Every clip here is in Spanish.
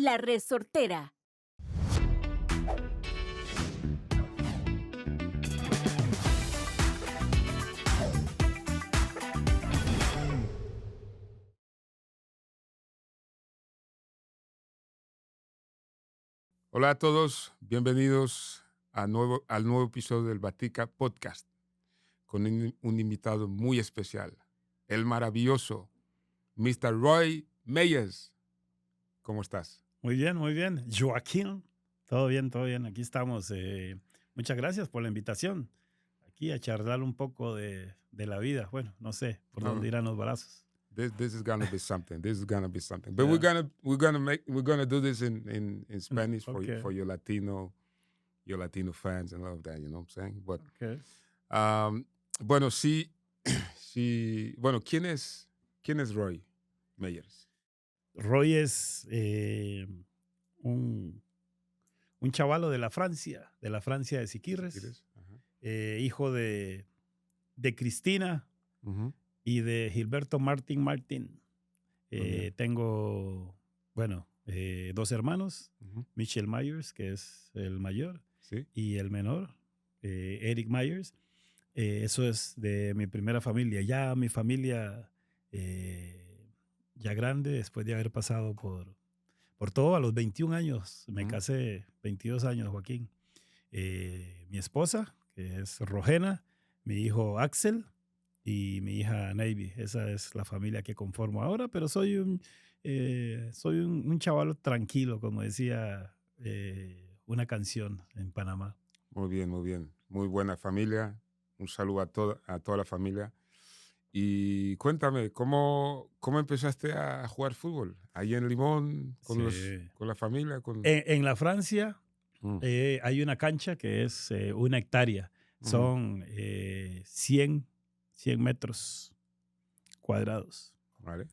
La Resortera. Hola a todos, bienvenidos al nuevo episodio del Batica Podcast con un invitado muy especial, el maravilloso Mr. Roy Meyers. ¿Cómo estás? Muy bien, muy bien. Joaquín, todo bien, todo bien. Aquí estamos. Muchas gracias por la invitación. Aquí a charlar un poco de la vida. Bueno, no sé por dónde irán los brazos. This is gonna be something. This is gonna be something. But Yeah. we're gonna do this in Spanish Okay. for your Latino fans and all of that. You know what I'm saying? But Okay. bueno, sí. Bueno, ¿quién es Roy Meyers? Roy es un chavalo de la Francia de Siquirres, ¿Quieres? Ajá. hijo de Cristina Ujú. y de Gilberto Martín. bien. Tengo, bueno, dos hermanos, Ujú. Michelle Myers, que es el mayor, Sí. y el menor, Eric Myers. Eso es de mi primera familia. Ya mi familia, ya grande, después de haber pasado por todo, a los 21 años, me Ujú. casé, 22 años, Joaquín. Mi esposa, que es Rogena, mi hijo Axel y mi hija Navy. Esa es la familia que conformo ahora, pero soy un chaval tranquilo, como decía una canción en Panamá. Muy bien, muy bien. Muy buena familia. Un saludo a toda la familia. Y cuéntame, ¿cómo empezaste a jugar fútbol? Ahí en Limón, Sí. con la familia. En la Francia Mm, hay una cancha que es 1 hectárea. ujú. Son 100 metros cuadrados. Vale.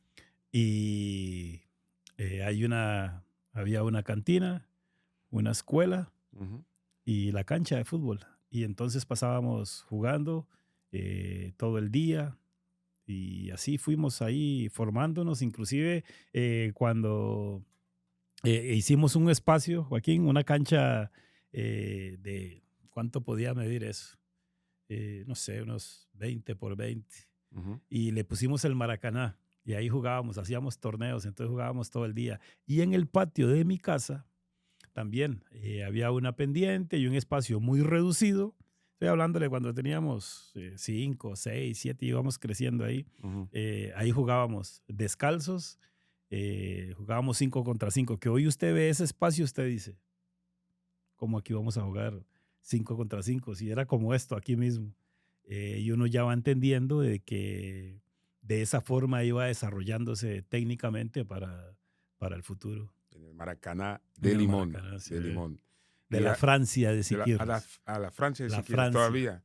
Y había una cantina, una escuela Ujú. y la cancha de fútbol. Y entonces pasábamos jugando todo el día y así fuimos ahí formándonos. Inclusive cuando hicimos un espacio, Joaquín, una cancha de, ¿cuánto podía medir eso? No sé, unos 20 por 20. Ujú. Y le pusimos el Maracaná y ahí jugábamos, hacíamos torneos, entonces jugábamos todo el día. Y en el patio de mi casa también había una pendiente y un espacio muy reducido. Estoy hablándole cuando teníamos 5, 6, 7, íbamos creciendo ahí. Ujú. Ahí jugábamos descalzos, jugábamos 5 contra 5, que hoy usted ve ese espacio, usted dice, ¿cómo aquí vamos a jugar 5 contra 5? Si era como esto aquí mismo. Y uno ya va entendiendo de que de esa forma iba desarrollándose técnicamente para el futuro. En el Maracaná En de el Limón. Maracaná, sí. De Limón. De Y la Francia de Siquirres. a la Francia de La Siquirres Francia. todavía.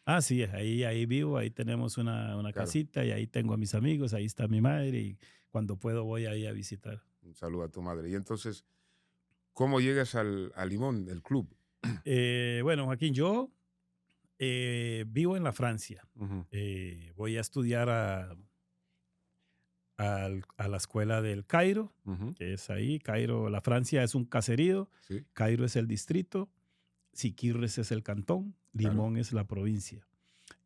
Ah, sí, ahí vivo, ahí tenemos una Claro. casita y ahí tengo a mis amigos, ahí está mi madre y cuando puedo voy ahí a visitar. Un saludo a tu madre. Y entonces, ¿cómo llegas a Limón, el club? Bueno, Joaquín, yo vivo en la Francia. Ujú. Voy a estudiar a la escuela del Cairo, Ujú. que es ahí. Cairo, la Francia es un caserío, Sí, Cairo es el distrito, Siquirres es el cantón, claro. Limón es la provincia.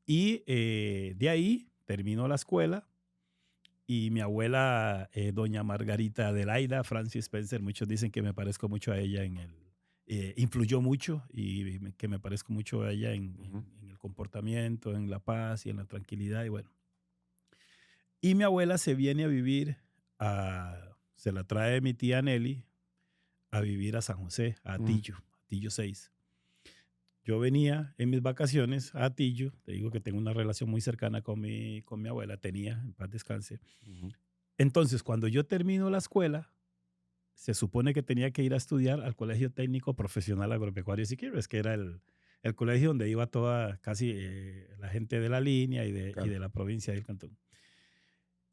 Y de ahí termino la escuela y mi abuela, doña Margarita Adelaida Francis Spencer, muchos dicen que me parezco mucho a ella influyó mucho y que me parezco mucho a ella Ujú. en el comportamiento, en la paz y en la tranquilidad y bueno. Y mi abuela se viene a vivir, se la trae mi tía Nelly a vivir a San José, a Ujú. Atillo 6. Yo venía en mis vacaciones a Atillo, te digo que tengo una relación muy cercana con mi abuela, tenía, en paz descanse. Ujú. Entonces, cuando yo termino la escuela, se supone que tenía que ir a estudiar al Colegio Técnico Profesional Agropecuario Siquirres, que era el colegio donde iba toda, casi la gente de la línea y Claro. de la provincia del cantón.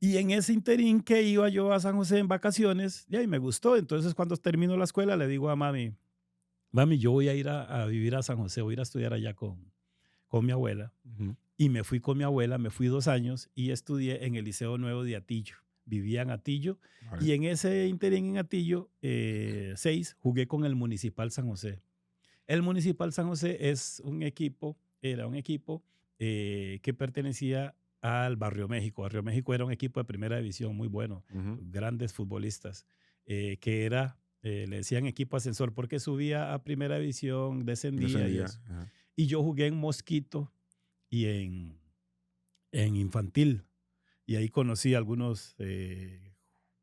Y en ese interín que iba yo a San José en vacaciones, y ahí me gustó. Entonces, cuando termino la escuela, le digo a mami, mami, yo voy a ir a vivir a San José, voy a ir a estudiar allá con mi abuela. Ujú. Y me fui con mi abuela, me fui 2 años y estudié en el Liceo Nuevo de Atillo. vivía en Atillo. Vale. Y en ese interín en Atillo 6 jugué con el Municipal San José. El Municipal San José era un equipo que pertenecía al Barrio México. Barrio México era un equipo de primera división muy bueno, Ujú. grandes futbolistas, que era, le decían equipo ascensor porque subía a primera división, descendía y Descendía. eso. Ajá. Y yo jugué en Mosquito y en Infantil. Y ahí conocí a algunos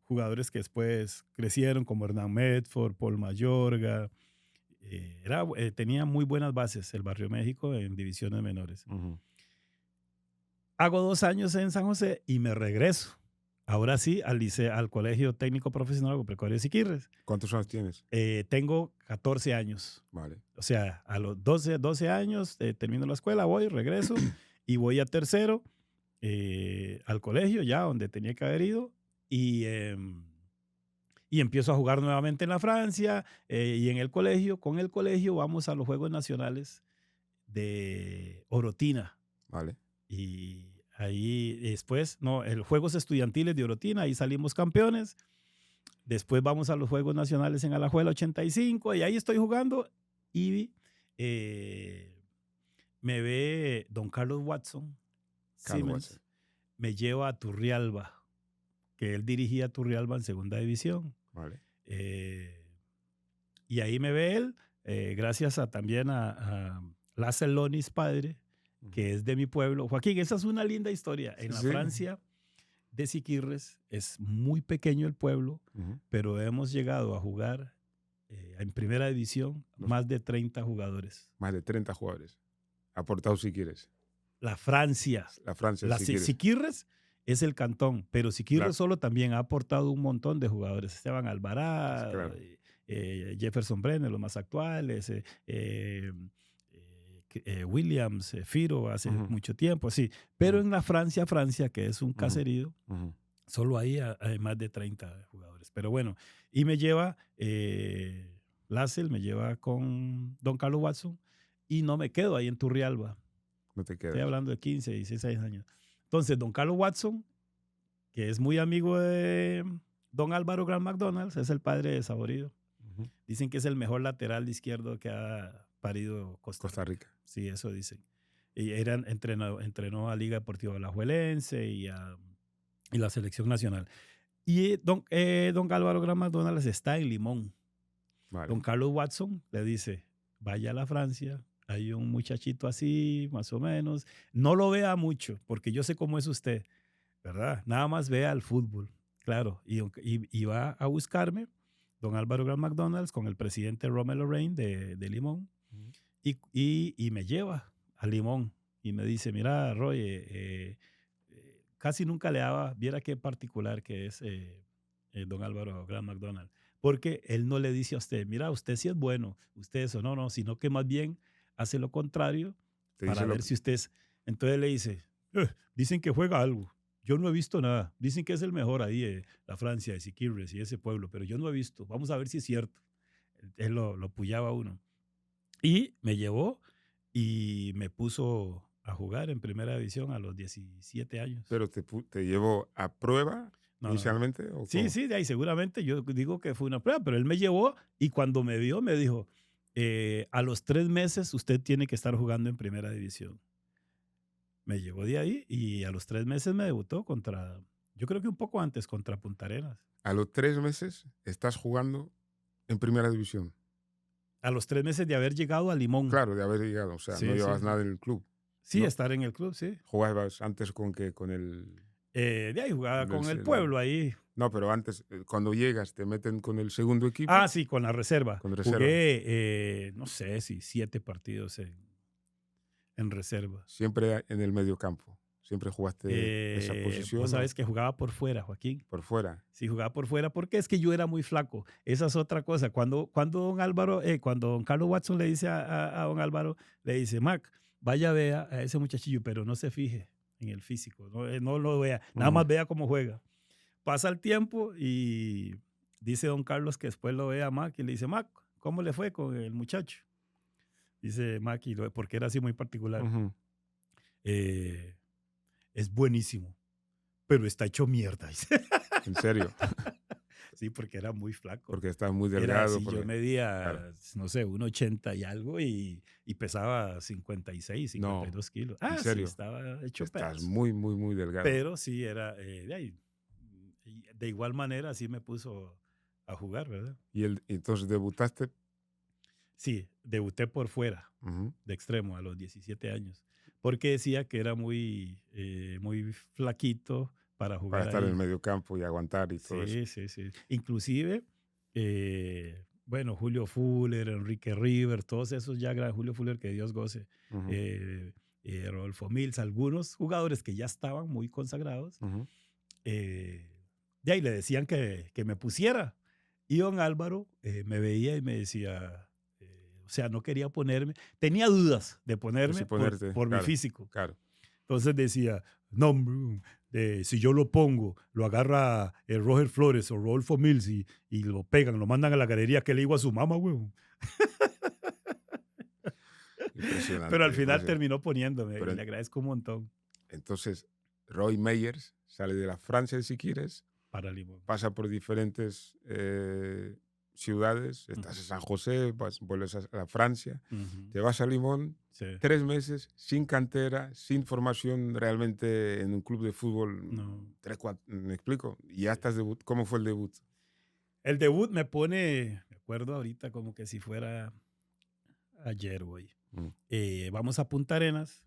jugadores que después crecieron, como Hernán Medford, Paul Mayorga. Tenía muy buenas bases el Barrio México en divisiones menores. Ujú. Hago 2 años en San José y me regreso. Ahora sí, al Colegio Técnico Profesional Agropecuario de Siquirres. ¿Cuántos años tienes? Tengo 14 años. Vale. O sea, a los 12 años termino la escuela, voy, regreso y voy a tercero al colegio ya donde tenía que haber ido y empiezo a jugar nuevamente en la Francia y en el colegio. Con el colegio vamos a los Juegos Nacionales de Orotina. Vale. Y ahí después, no, el Juegos Estudiantiles de Orotina, ahí salimos campeones. Después vamos a los Juegos Nacionales en Alajuela 85 y ahí estoy jugando y me ve don Carlos Watson Carlos Siemens, Watson. me lleva a Turrialba, que él dirigía Turrialba en segunda división. Vale. Y ahí me ve él, gracias también a Láser Lonis padre, que es de mi pueblo. Joaquín, esa es una linda historia. En la Sí. Francia de Siquirres es muy pequeño el pueblo, Ujú. pero hemos llegado a jugar en primera división más de 30 jugadores. Más de 30 jugadores. Aportado si quieres. La Francia. La Francia, La si quieres. Siquirres es el cantón, pero Siquirres Claro. solo también ha aportado un montón de jugadores. Esteban Alvarado, Claro. Jefferson Brenner, los más actuales, Williams, Firo hace Ujú. mucho tiempo, sí. Pero Ujú. en la Francia, que es un caserío, Ujú. solo ahí hay más de 30 jugadores. Pero bueno, y me lleva, Lassel me lleva con don Carlos Watson y no me quedo ahí en Turrialba. No te Estoy quedas. hablando de 15, 16 años. Entonces, don Carlos Watson, que es muy amigo de don Álvaro Grant McDonald, es el padre de Saborido. Ujú. Dicen que es el mejor lateral izquierdo que ha parido Costa Rica. Sí, eso dicen. Y entrenó a Liga Deportiva Alajuelense y la selección nacional. Y don Álvaro Grant McDonald está en Limón. Vale. Don Carlos Watson le dice, vaya a la Francia, hay un muchachito así, más o menos. No lo vea mucho, porque yo sé cómo es usted, ¿verdad? Nada más vea el fútbol, claro. Y va a buscarme don Álvaro Grant McDonald con el presidente Rommel Lorraine de Limón Ujú. y me lleva a Limón y me dice, mira, Roy, casi nunca le daba, viera qué particular que es don Álvaro Grant McDonald, porque él no le dice a usted, mira, usted sí es bueno, usted eso, no, sino que más bien hace lo contrario Te para dice lo ver que- si usted es. Entonces le dice, dicen que juega algo, yo no he visto nada, dicen que es el mejor ahí, la Francia, de Siquirres y ese pueblo, pero yo no he visto, vamos a ver si es cierto. Él lo puyaba a uno. Y me llevó y me puso a jugar en primera división a los 17 años. Pero te llevó a prueba No. inicialmente o Sí, cómo? sí, de ahí seguramente yo digo que fue una prueba, pero él me llevó y cuando me vio me dijo, a los 3 meses usted tiene que estar jugando en primera división. Me llevó de ahí y a los 3 meses me debutó yo creo que un poco antes, contra Punta Arenas. A los 3 meses estás jugando en primera división. A los 3 meses de haber llegado a Limón. Claro, de haber llegado. O sea, Sí, no llevabas sí. nada en el club. Sí, ¿no? estar en el club, sí. Jugabas antes con qué, con el... De ahí jugaba con el el- pueblo ahí. No, pero antes, cuando llegas, te meten con el segundo equipo. Ah, sí, con la reserva. Con reserva. Jugué, no sé si 7 partidos en reserva. Siempre en el medio campo. Siempre jugaste esa posición. Vos ¿no? sabes que jugaba por fuera, Joaquín. Por fuera. Sí, jugaba por fuera porque es que yo era muy flaco. Esa es otra cosa. Cuando don Carlos Watson le dice a don Álvaro, le dice, Mac, vaya vea a ese muchachillo, pero no se fije en el físico, no lo vea, nada más vea cómo juega. Pasa el tiempo y dice don Carlos que después lo ve a Mac y le dice, Mac, ¿cómo le fue con el muchacho? Dice Mac, porque era así muy particular. Ujú. Es buenísimo, pero está hecho mierda. Dice. En serio, Sí, porque era muy flaco. porque estás muy Era delgado. así, yo Porque, claro, medía, no sé, 1,80 y algo y pesaba 56, no, 52 kilos. en Ah, sí, serio, estaba hecho estás pedazos. muy, muy, muy delgado. Pero sí era, de ahí, y de igual manera sí me puso a jugar, ¿verdad? Y entonces debutaste. Sí, debuté por fuera, Ujú, de extremo, a los 17 años, porque decía que era muy flaquito para para jugar estar en el ahí. medio campo y aguantar y todo eso. Sí, sí, sí. Inclusive, bueno, Julio Fuller, Enrique River, todos esos ya Julio Fuller, que Dios goce, Ujú, eh, Rodolfo Mills, algunos jugadores que ya estaban muy consagrados, ujú. eh, de ahí le decían que me pusiera. Y don Álvaro me veía y me decía, o sea, no quería ponerme, tenía dudas de De si ponerme ponerte, por mi claro, físico. claro. Entonces decía, no, hombre, si yo lo pongo, lo agarra Roger Flores o Rodolfo Mills y lo pegan, lo mandan a la galería que le digo a su mamá, huevón. Pero al Impresionante, final impresionante. terminó poniéndome y Pero le agradezco un montón entonces, Roy Meyers sale de la Francia, si quieres, para Limón. pasa por diferentes ciudades, Ujú, estás en San José, vuelves a la Francia, ujú, te vas a Limón, sí, 3 meses sin cantera, sin formación realmente en un club de fútbol, no. 3, 4, ¿me explico? Y ya Sí. estás debut. ¿Cómo fue el debut? El debut me pone, me acuerdo ahorita como que si fuera ayer, güey. Mm, Vamos a Punta Arenas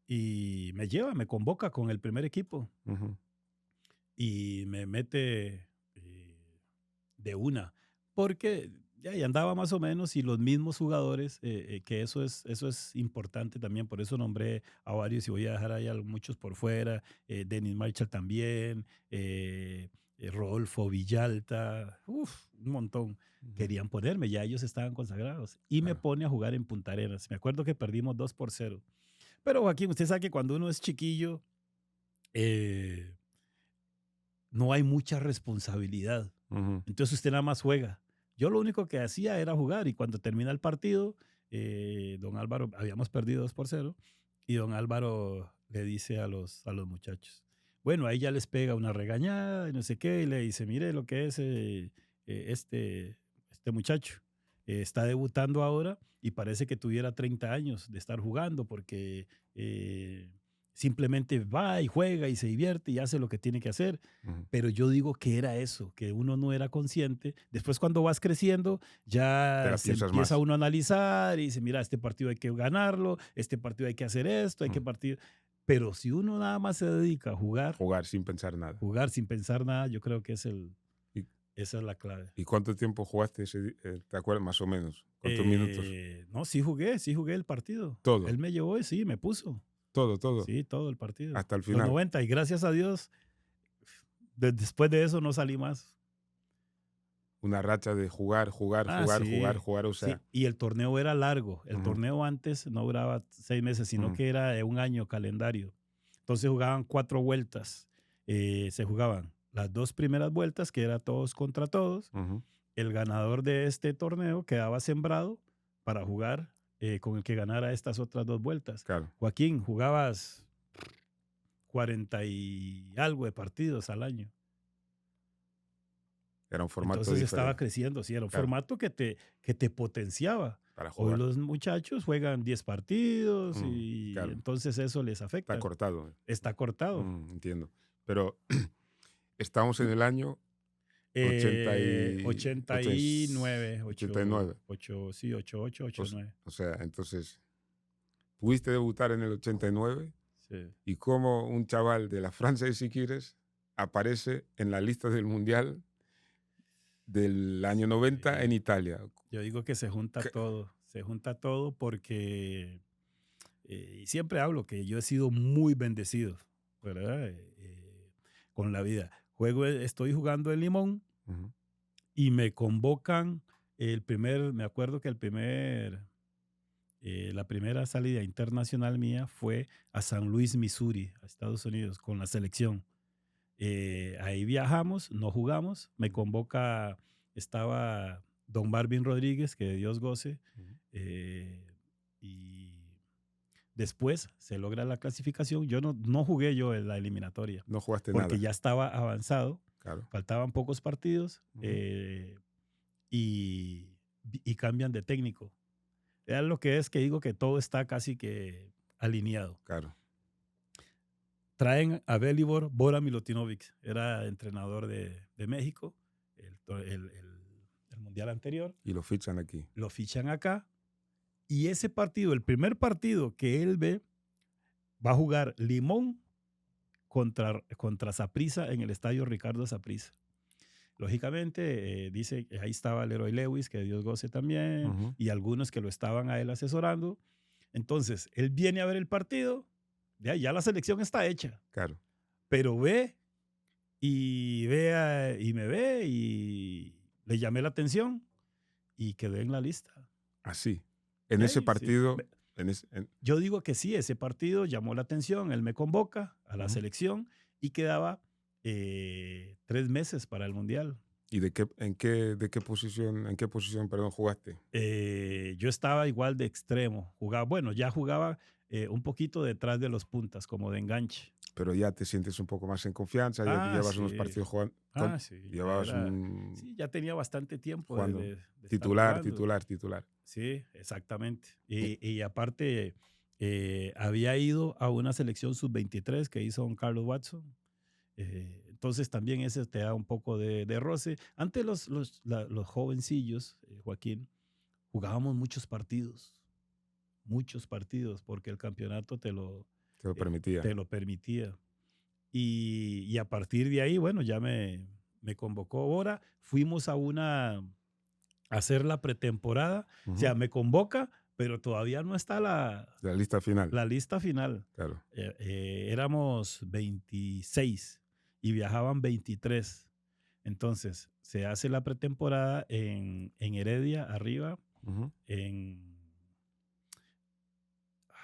y me lleva, me convoca con el primer equipo ujú, y me mete de una, porque ya andaba más o menos y los mismos jugadores, que eso es importante también, por eso nombré a varios y voy a dejar ahí a muchos por fuera, Dennis Marshall también, Rodolfo Villalta, un montón. ujú. Querían ponerme, ya ellos estaban consagrados y me Claro. pone a jugar en Punta Arenas. Me acuerdo que perdimos 2-0. Pero Joaquín, usted sabe que cuando uno es chiquillo, eh, no hay mucha responsabilidad. Ujú, Entonces usted nada más juega. Yo lo único que hacía era jugar y cuando termina el partido, don Álvaro, habíamos perdido 2-0 y don Álvaro le dice a los muchachos, bueno, ahí ya les pega una regañada y no sé qué, y le dice, mire lo que es este muchacho. Está debutando ahora y parece que tuviera 30 años de estar jugando porque simplemente va y juega y se divierte y hace lo que tiene que hacer, ujú. pero yo digo que era eso, que uno no era consciente. Después cuando vas creciendo, Te ya la se piensas empieza más. uno a analizar y dice, mira, este partido hay que ganarlo, este partido hay que hacer esto, hay que Mm. partir. Pero si uno nada más se dedica a Jugar sin pensar nada. jugar sin pensar nada, yo creo que ¿Y, esa es la clave. y cuánto tiempo jugaste te acuerdas más o menos? ¿Cuántos minutos? No, sí jugué el partido. Él Todo, me llevó y sí, me puso. todo, todo, Sí, todo el partido. hasta el Los final. 90 y gracias a Dios, después de eso no salí más. Una racha de jugar, jugar, Ah, jugar, jugar, sí, jugar, o sí. sea, Y el torneo era largo. El ujú, torneo antes no duraba 6 meses, sino ujú, que era de un año calendario. Entonces jugaban 4 vueltas. Se jugaban las 2 primeras vueltas, que era todos contra todos. ujú, El ganador de este torneo quedaba sembrado para jugar con el que ganara estas otras 2 vueltas. claro, Joaquín, jugabas 40 y algo de partidos al año. era un formato Entonces estaba diferente, creciendo, sí, era un claro, formato que te potenciaba. para Hoy jugar. los muchachos juegan 10 partidos y Claro, entonces eso les está afecta. cortado. Está cortado. Entiendo. Pero estamos en el año 89, 89. 8, sí, 88, O, 89. o sea, entonces, pudiste debutar en el 89 Sí. y como un chaval de la Francia de Siquires aparece en la lista del Mundial del año 90 en Sí. Italia. Yo digo que se junta todo porque, y siempre hablo que yo he sido muy bendecido, ¿verdad? Con la vida. Estoy jugando en Limón Ujú, y me convocan me acuerdo que la primera salida internacional mía fue a San Luis, Missouri, a Estados Unidos, con la selección. Ahí viajamos, no jugamos, me ujú, convoca, estaba don Marvin Rodríguez, que Dios goce, ujú. eh, y después se logra la clasificación. Yo no jugué yo en la eliminatoria, No jugaste porque nada, ya estaba avanzado. Claro. Faltaban pocos partidos Ujú. y, y cambian de técnico. Es lo que es que digo que todo está casi que alineado. Claro. Traen a Velibor Bora Milutinovic, era entrenador de México, el mundial anterior, Y lo fichan aquí. lo fichan acá y ese partido, el primer partido que él ve, va a jugar Limón contra Saprissa en el estadio Ricardo Saprissa. Lógicamente, dice que ahí estaba Leroy Lewis, que Dios goce también, Ujú. y algunos que lo estaban a él asesorando. Entonces, él viene a ver el partido, ya la selección está hecha, Claro. pero ve y me ve y le llamé la atención y quedé en la lista. Así. En ese Sí, sí. partido. Yo digo que sí, ese partido llamó la atención, él me convoca a la Ujú. selección y quedaba 3 meses para el Mundial. ¿Y de qué posición, perdón, jugaste? Yo estaba igual de extremo, ya jugaba un poquito detrás de los puntas, como de enganche. Pero ya te sientes un poco más en confianza, ya llevas unos Sí, partidos jugando. sí, Llevabas sí, ya tenía bastante tiempo jugando de estar titular, jugando. titular, titular. Sí, exactamente. Eh, Y aparte, había ido a una selección sub-23 que hizo don Carlos Watson. Entonces también ese te da un poco de roce. Antes los jovencillos, Joaquín, jugábamos muchos partidos, porque el campeonato Te lo permitía. te lo permitía. Y a partir de ahí, bueno, ya me convocó ahora. Fuimos a hacer la pretemporada. O Ujú. sea, me convoca, pero todavía no está La lista final. la lista final. Claro. Éramos 26 y viajaban 23. Entonces, se hace la pretemporada en Heredia, arriba, Ujú, en...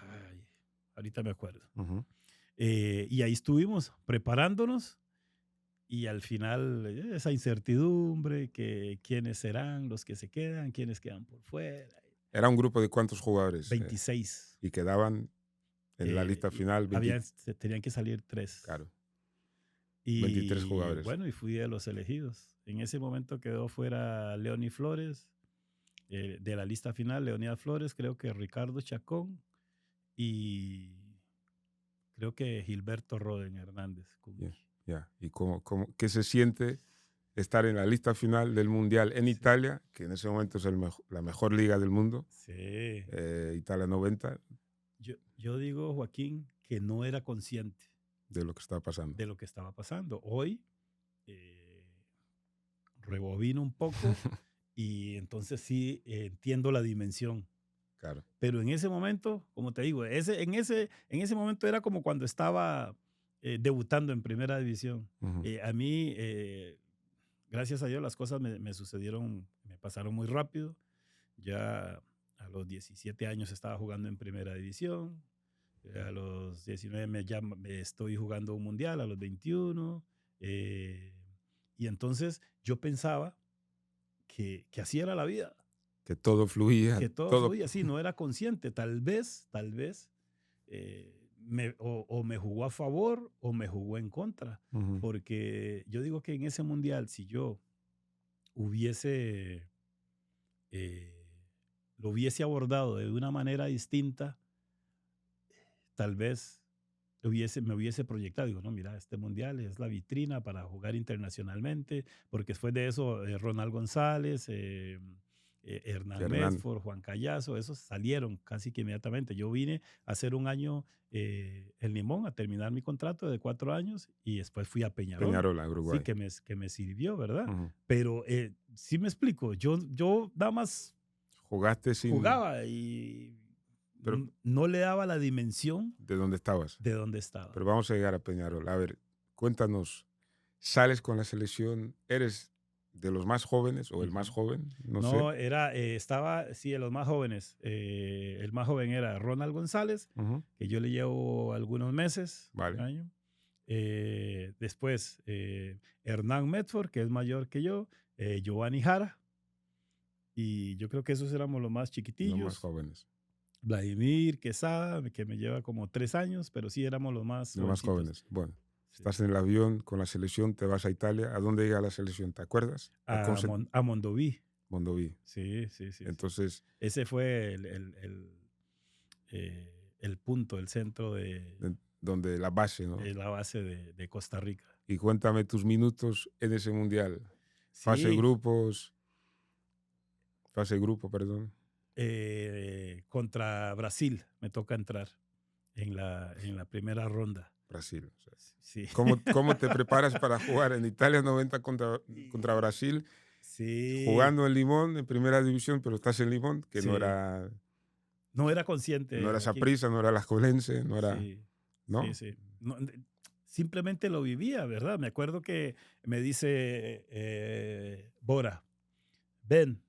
ay, ahorita me acuerdo. ujú. Y ahí estuvimos preparándonos y al final esa incertidumbre, que quiénes serán los que se quedan, quiénes quedan por fuera. Era un grupo de cuántos jugadores 26. y quedaban en la lista Y final 20. tenían que salir 3. Claro, 23 Y jugadores. bueno, y fui de los elegidos. En ese momento quedó fuera Leoni Flores, de la lista final, Leonidas Flores, creo que Ricardo Chacón y creo que Gilberto Roden Hernández. Ya, ya. ¿Y qué se siente estar en la lista final del Mundial en Sí, Italia, que en ese momento es la mejor liga del mundo, sí. Italia 90, Yo digo, Joaquín, que no era consciente de lo que está pasando? de lo que estaba pasando. Hoy eh, rebobino un poco y entonces sí entiendo la dimensión. Claro. Pero en ese momento, como te digo, en ese momento era como cuando estaba debutando en primera división. Ujú. A mí, gracias a Dios, las cosas me sucedieron, me pasaron muy rápido. Ya a los 17 años estaba jugando en primera división. A los 19 ya me estoy jugando un mundial, a los 21. Y entonces yo pensaba que así era la vida, Que todo fluía, que todo todo. fluía así, no era consciente. Tal vez, o me jugó a favor o me jugó en contra. Ujú. Porque yo digo que en ese mundial, si yo hubiese, eh, lo hubiese abordado de una manera distinta, tal vez me hubiese proyectado. Digo, no, mira, este mundial es la vitrina para jugar internacionalmente, porque después de eso, Ronald González, Hernán Hernán, Medford, Juan Callazo, esos salieron casi que inmediatamente. Yo vine a hacer un año en Limón, a terminar mi contrato de 4 años y después fui a Peñarol. Peñarola, Sí, Uruguay. que me sirvió, ¿verdad? Ujú. Pero sí me explico, yo nada más Jugaste sin. jugaba y Pero, no le daba la dimensión ¿de dónde estabas? de dónde estaba. Pero vamos a llegar a Peñarol. A ver, cuéntanos, ¿sales con la selección? ¿Eres de los más jóvenes o el más Ujú. joven? No sé. No, estaba, sí, de los más jóvenes. El más joven era Ronald González, Ujú. que yo le llevo algunos meses, un Vale. año. Después, Hernán Medford, que es mayor que yo, Giovanni Jara, y yo creo que esos éramos los más Los más chiquitillos. jóvenes. Vladimir Quesada, que me lleva como 3 años, pero sí éramos los más Los más jovencitos. jóvenes. Bueno, sí. Estás en el avión con la selección, te vas a Italia. ¿A dónde llega la selección? ¿Te acuerdas? A Mondoví. Mondoví. Sí, sí, sí, sí. Entonces, Ese fue el punto, el centro donde la base, ¿no? de la base de Costa Rica. Y cuéntame tus minutos en ese mundial. Fase Sí, grupos, fase grupo, perdón. contra Brasil me toca entrar en la primera ronda. Brasil. O sea, Sí. ¿cómo te preparas para jugar en Italia 90 contra Y- Brasil? sí, Jugando en Limón, en primera división, pero estás en Limón, que sí. No era no consciente, era Joaquín. Saprissa, no era Alajuelense, no era, Sí, sí, ¿no? sí. No, simplemente lo vivía, ¿verdad? Me acuerdo que me dice Bora, ven,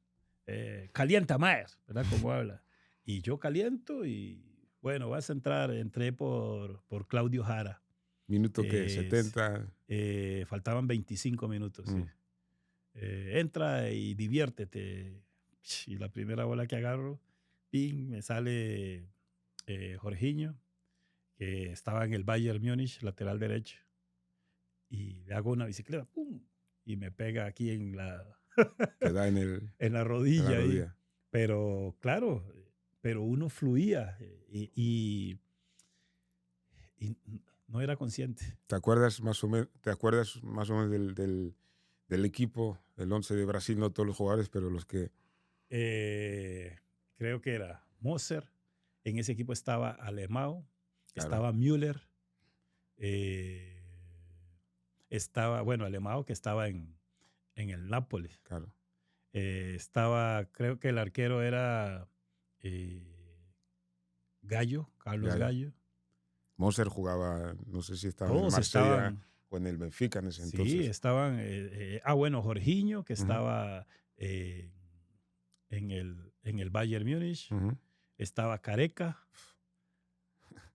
calienta más, ¿verdad? Como habla. Y yo caliento y, bueno, vas a entrar, entré por Claudio Jara. Minuto que Es- 70. faltaban 25 minutos, sí. Mm. Entra y diviértete. Y la primera bola que agarro, ping, me sale Jorginho, que estaba en el Bayern Múnich, lateral derecho, y le hago una bicicleta, ¡pum! Y me pega aquí Te da en la en la rodilla ahí. rodilla. Pero claro, pero uno fluía y no era consciente. ¿Te acuerdas más o menos del equipo, el 11 de Brasil? No todos los jugadores, pero los que... Eh, creo que era Moser, en ese equipo estaba Alemão, Claro, estaba Müller, eh, estaba, bueno, Alemão que estaba en el Nápoles. claro. Estaba, creo que el arquero era eh, Gallo, Carlos Gallo. Gallo. Moser jugaba, no sé si estaba en el Todos Marsella estaban, o en el Benfica en ese sí, entonces. estaban. Bueno, Jorginho, que Ujú, estaba en el Bayern Múnich. ujú. Estaba Careca.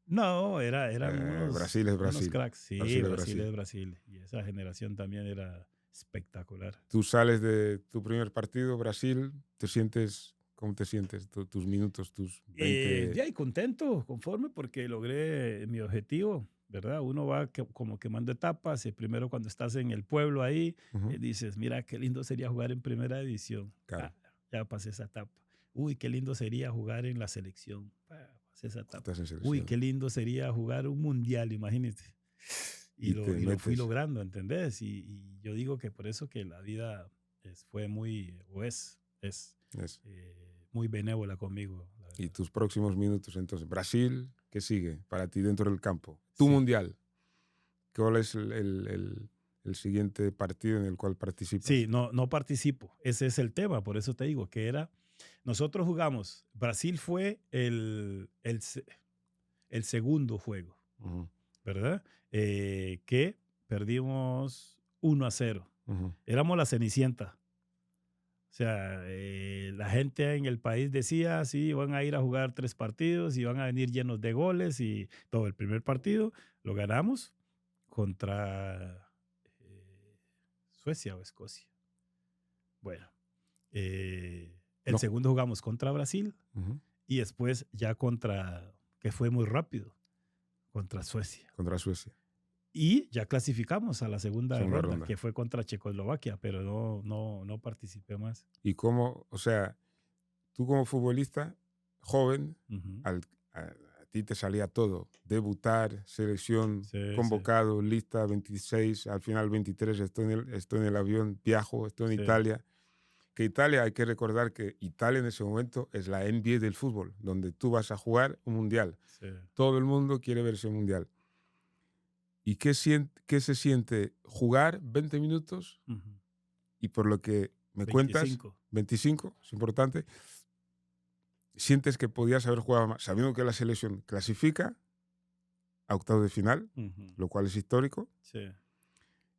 No, eran Brasil es unos Brasil. cracks. Sí, Brasil es Brasil Brasil. es Brasil. Y esa generación también era espectacular. Tú sales de tu primer partido, Brasil, ¿cómo te sientes? Tus minutos, tus 20. De ahí contento, conforme, porque logré mi objetivo, ¿verdad? Uno va como quemando etapas. Primero cuando estás en el pueblo ahí, Ujú, dices, mira, qué lindo sería jugar en primera división. claro, Ya pasé esa etapa. Uy, qué lindo sería jugar en la selección. Pasé esa etapa. estás en Uy, qué selección. lindo sería jugar un mundial, imagínate. Y Y te lo fui metes. logrando, ¿entendés? Y yo digo que por eso que la vida fue muy, o es Es. muy benévola conmigo, la Y verdad. tus próximos minutos, entonces, Brasil, ¿qué sigue para ti dentro del campo? Tu Sí. mundial. ¿Cuál es el siguiente partido en el cual Sí, participas? no participo. Ese es el tema, por eso te digo que nosotros jugamos, Brasil fue el segundo juego, Ujú, ¿verdad? Que perdimos 1-0. ujú. Éramos la Cenicienta. O sea, la gente en el país decía, sí, van a ir a jugar 3 partidos y van a venir llenos de goles y todo. El primer partido lo ganamos contra Suecia o Escocia. Bueno, el No, segundo jugamos contra Brasil ujú, y después ya que fue muy rápido, contra Suecia. contra Suecia, Y ya clasificamos a la segunda segunda ronda, ronda. que fue contra Checoslovaquia, pero no participé más. ¿Y cómo, o sea, tú como futbolista joven, Ujú. al- a, a ti te salía todo? Debutar, selección, Sí, sí, convocado, lista 26, al final 23, estoy en el avión, viajo, estoy en sí, Italia. Que Italia, hay que recordar que Italia en ese momento es la NBA del fútbol, donde tú vas a jugar un mundial. sí. Todo el mundo quiere ver ese mundial. ¿Y qué se siente jugar 20 minutos? Ujú. Y por lo que me cuentas, 25. 25, es importante, sientes que podías haber jugado más, sabiendo que la selección clasifica a octavos de final, Ujú. lo cual es histórico. Sí,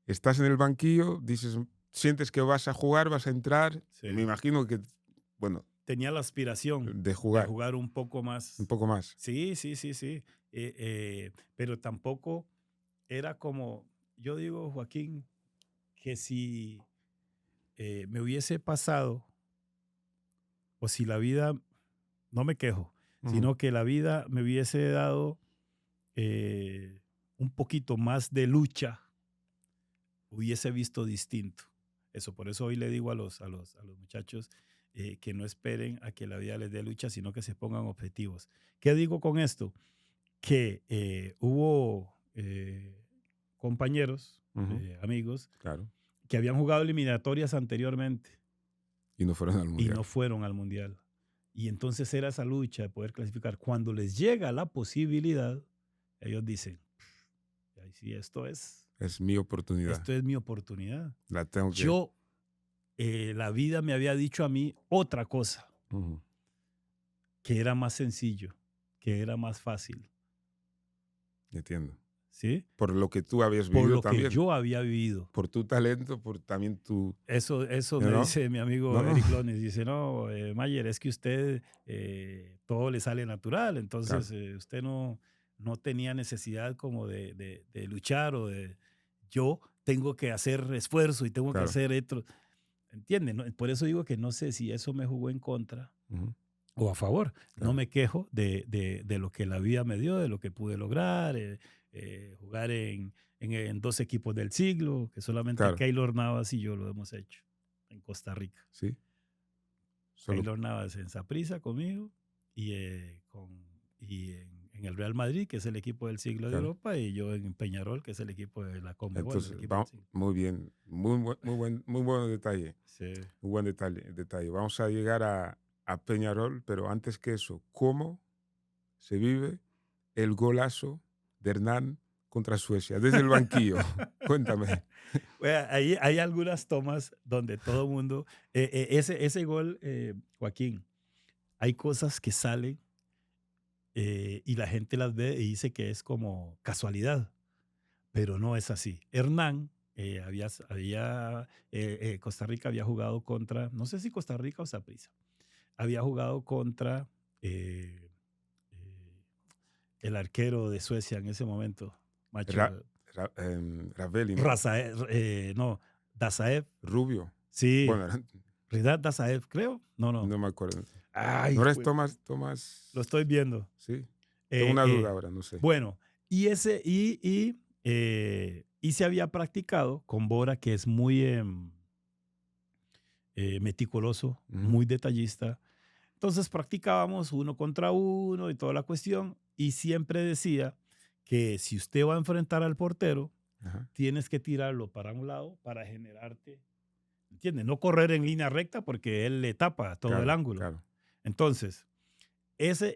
Estás en el banquillo, dices, sientes que vas a jugar, vas a entrar. sí. Me imagino que, bueno, Tenía la aspiración de de jugar jugar un poco un más. poco más. Sí, sí, sí, sí. Pero tampoco era como, yo digo, Joaquín, que si me hubiese pasado, o si la vida, no me quejo, Ujú, sino que la vida me hubiese dado eh, un poquito más de lucha, hubiese visto distinto. Eso, por eso hoy le digo a los muchachos que no esperen a que la vida les dé lucha, sino que se pongan objetivos. ¿Qué digo con esto? Que hubo compañeros, Ujú. amigos, Claro. que habían jugado eliminatorias anteriormente Y no fueron al y mundial. no fueron al Mundial. Y entonces era esa lucha de poder clasificar. Cuando les llega la posibilidad, ellos dicen, "Ay, sí, Es mi oportunidad. esto es mi oportunidad. La tengo que. Yo, la vida me había dicho a mí otra cosa, Ujú. que era más sencillo, que era más fácil, Entiendo. ¿sí? Por lo que tú habías Por vivido lo que también. yo había vivido. Por tu talento, por también tu. Eso me ¿No? dice mi amigo No. Eric Lones, dice, no, Mayer, es que usted todo le sale natural, entonces Claro. usted no tenía necesidad como de luchar o de, yo tengo que hacer esfuerzo y tengo que Claro. hacer esto, ¿entiende? ¿No? Por eso digo que no sé si eso me jugó en contra Ujú. o a favor. No Claro. me quejo de lo que la vida me dio, de lo que pude lograr, jugar en 2 equipos del siglo, que solamente Claro. Keylor Navas y yo lo hemos hecho en Costa Rica. Sí. Solo. Keylor Navas en Saprissa conmigo y en el Real Madrid, que es el equipo del siglo de Claro. Europa, y yo en Peñarol, que es el equipo de la Conmebol, el Entonces, equipo del siglo. muy bien. Muy buen detalle. Sí. Muy buen detalle. Vamos a llegar a Peñarol, pero antes que eso, ¿cómo se vive el golazo de Hernán contra Suecia? Desde el banquillo. Cuéntame. Bueno, ahí hay algunas tomas donde todo el mundo, ese gol, Joaquín, hay cosas que salen y la gente las ve y dice que es como casualidad, pero no es así. Hernán, Costa Rica había jugado contra, no sé si Costa Rica o Saprissa, había jugado contra el arquero de Suecia en ese momento, Ra, macho, Ravelli, ¿no? no, Dazaev, Rubio. sí, Bueno, Ridad Dazaev, creo, no. no me acuerdo. Ay, ¿No eres Tomás? lo estoy viendo. Sí. Tengo una duda ahora, no sé. Bueno, y se había practicado con Bora, que es muy meticuloso, Ujú. muy detallista. Entonces practicábamos 1 contra 1 y toda la cuestión. Y siempre decía que si usted va a enfrentar al portero, Ajá. tienes que tirarlo para un lado para generarte, ¿entiendes? No correr en línea recta porque él le tapa todo el Claro, ángulo. claro. Entonces,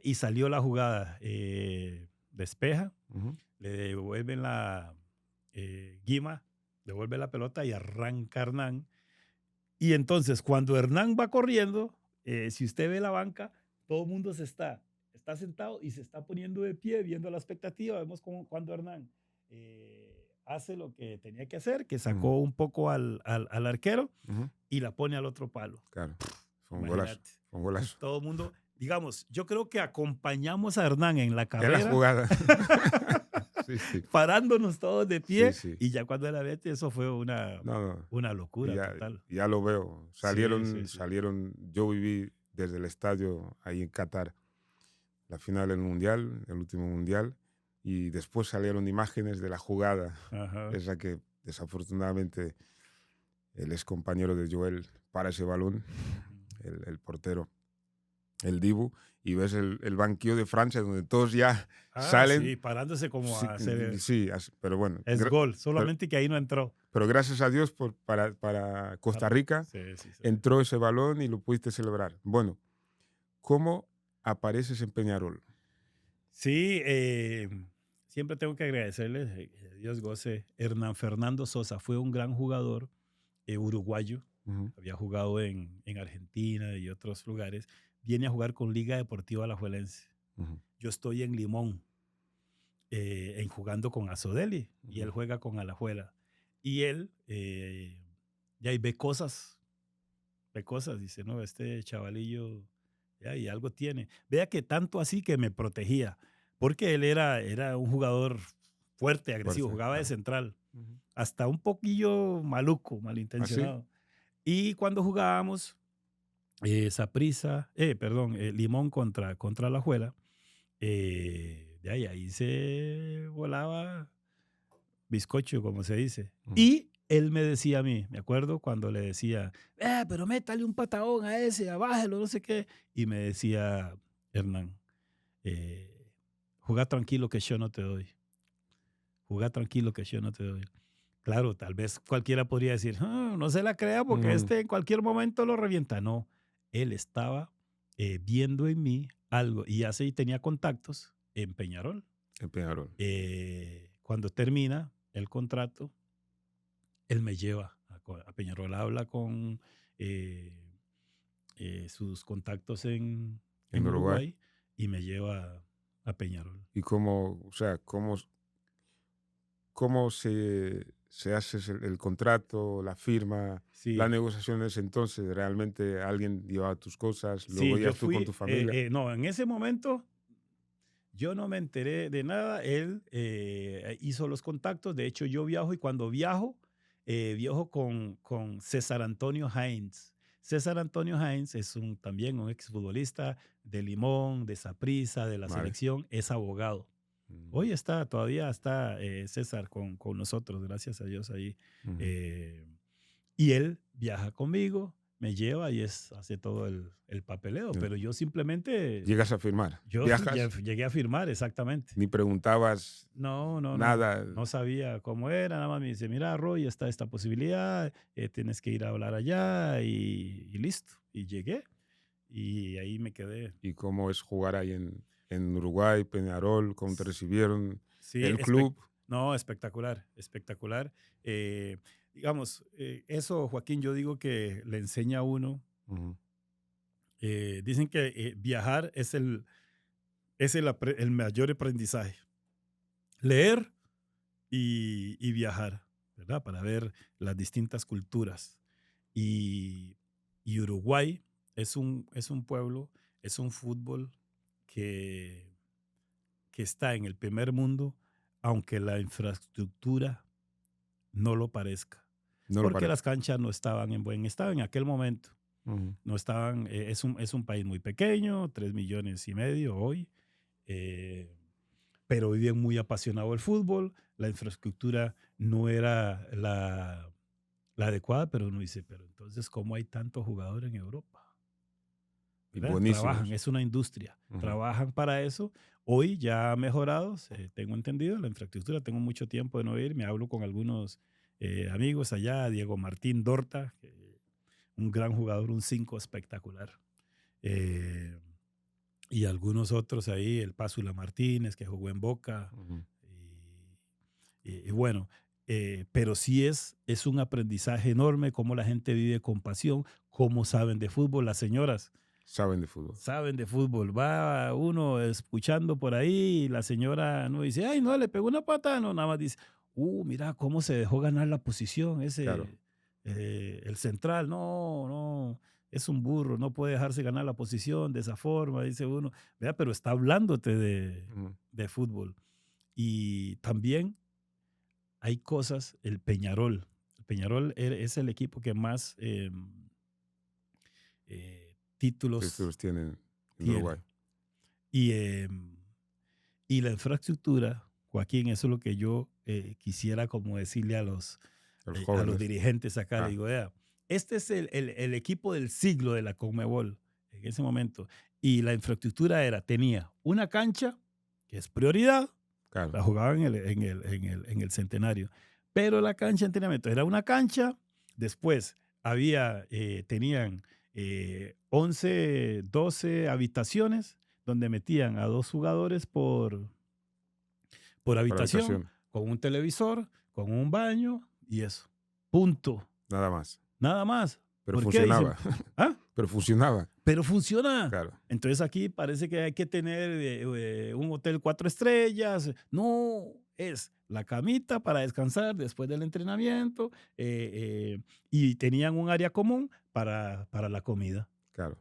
y salió la jugada, despeja, Ujú. le devuelven Guima, devuelve la pelota y arranca Hernán. Y entonces, cuando Hernán va corriendo, si usted ve la banca, todo el mundo está sentado y se está poniendo de pie, viendo la expectativa. Vemos cuando Hernán hace lo que tenía que hacer, que sacó un poco al arquero Ujú. y la pone al otro palo. Claro. Fue un golazo. Imagínate. Fue un golazo. Todo el mundo, digamos, yo creo que acompañamos a Hernán en la En la carrera, jugada. Sí, sí. parándonos todos de pie, Sí, sí. y ya cuando la vete, eso fue No, no. una locura Ya, total. ya lo veo. Sí. Salieron. Yo viví desde el estadio ahí en Qatar, la final del Mundial, el último Mundial, y después salieron imágenes de la jugada, Ajá. esa que desafortunadamente el ex compañero de Joel para ese balón, el portero, el Dibu, y ves el banquillo de Francia donde todos ya salen. Sí, parándose como Sí, a hacer. sí, pero bueno. Es gol, solamente que ahí no entró. Pero gracias a Dios para Costa Rica Sí. entró ese balón y lo pudiste celebrar. Bueno, ¿cómo apareces en Peñarol? Sí, siempre tengo que agradecerle, Dios goce. Hernán Fernando Sosa fue un gran jugador uruguayo. Ujú. Había jugado en Argentina y otros lugares. Viene a jugar con Liga Deportiva Alajuelense. Ujú. Yo estoy en Limón, jugando con Azodeli, y él Ujú. juega con Alajuela. Y él ya y ve cosas, dice, no, este chavalillo ya, y algo tiene. Vea que tanto así que me protegía, porque él era un jugador fuerte, agresivo, Fuerte, jugaba de claro. central, Ujú. hasta un poquillo maluco, ¿Ah, sí? malintencionado. Y cuando jugábamos Limón contra Alajuela, de ahí se volaba bizcocho, como se dice. Ujú. Y él me decía a mí, me acuerdo cuando le decía, pero métale un patadón a ese, abájelo, no sé qué. Y me decía, Hernán, jugá tranquilo que yo no te doy. Jugá tranquilo que yo no te doy. Claro, tal vez cualquiera podría decir, "Ah, no se la crea porque Ujú. este en cualquier momento lo revienta". No, él estaba viendo en mí algo y así tenía contactos en Peñarol. En Peñarol. Cuando termina el contrato, él me lleva a Peñarol, habla con eh, sus contactos En en Uruguay. Uruguay y me lleva a Peñarol. ¿Y cómo, o sea, cómo se hace el contrato, la firma, la Sí, negociación en ese entonces? ¿Realmente alguien llevaba tus cosas? ¿Luego sí, yo ibas tú con tu fui, familia? no, en ese momento yo no me enteré de nada, él hizo los contactos, de hecho yo viajo y cuando viajo, viajo con César Antonio Heinz. César Antonio Heinz es también un exfutbolista de Limón, de Saprissa, de la Vale. selección, es abogado. Mm, Hoy todavía está César con nosotros, gracias a Dios ahí. ujú. eh, y él viaja conmigo, me lleva y hace todo el papeleo, Ya. pero yo simplemente, Llegas a firmar. Viajas, llegué a firmar exactamente. ni preguntabas No, no, no, nada. no sabía cómo era, nada más me dice, mira, Roy, está esta posibilidad, tienes que ir a hablar allá y listo. Y llegué y ahí me quedé. ¿Y cómo es jugar ahí en Uruguay, Peñarol? ¿Cómo te recibieron? Sí, El club. no, espectacular, espectacular. Eh, digamos, eso, Joaquín, yo digo que le enseña a uno. Ujú. Dicen que viajar es el mayor aprendizaje. Leer y viajar, ¿verdad? Para ver las distintas culturas. Y, y Uruguay es un pueblo, es un fútbol que, que está en el primer mundo, aunque la infraestructura no lo parezca. No lo Porque parece. las canchas no estaban en buen estado en aquel momento. Ujú. No estaban, es un país muy pequeño, 3,5 millones hoy, eh, pero viven muy apasionado el fútbol. La infraestructura no era la adecuada, pero uno dice, pero entonces, ¿cómo hay tantos jugadores en Europa? Y ¿Verdad? Trabajan, buenísimos. es una industria, Ujú. trabajan para eso. Hoy ya ha mejorado, tengo entendido, la infraestructura, tengo mucho tiempo de no ir, me hablo con algunos amigos allá, Diego Martín Dorta, un gran jugador, un 5 espectacular. Eh, y algunos otros ahí, el Pázula Martínez, que jugó en Boca. Ujú. Y bueno, pero sí es un aprendizaje enorme cómo la gente vive con pasión, cómo saben de fútbol. Las señoras Saben de fútbol. saben de fútbol. Va uno escuchando por ahí y la señora no dice, ay, no, le pegó una pata, no, nada más dice, mira cómo se dejó ganar la posición Claro. el central, no, no, es un burro, no puede dejarse ganar la posición de esa forma, dice uno, vea, pero está hablándote Ujú. de fútbol. Y también hay cosas, el Peñarol es el equipo que más títulos Títulos tienen en Uruguay. tiene. Y, y la infraestructura, Joaquín, eso es lo que yo quisiera como decirle a A los a los jóvenes. dirigentes acá. Le Ah, digo, vea, este es el equipo del siglo de la Conmebol en ese momento. Y la infraestructura tenía una cancha, que es prioridad, claro. la jugaban en el Centenario, pero la cancha de entrenamiento era una cancha, después tenían 11, 12 habitaciones donde metían a 2 jugadores por Por habitación, habitación. con un televisor, con un baño y eso. Punto. Nada más. Nada más. Pero ¿Por qué? Dicen, funcionaba. ¿ah? Pero funcionaba. Pero funciona. Claro. Entonces aquí parece que hay que tener un hotel 4 estrellas. No, es la camita para descansar después del entrenamiento y tenían un área común para la comida. Claro.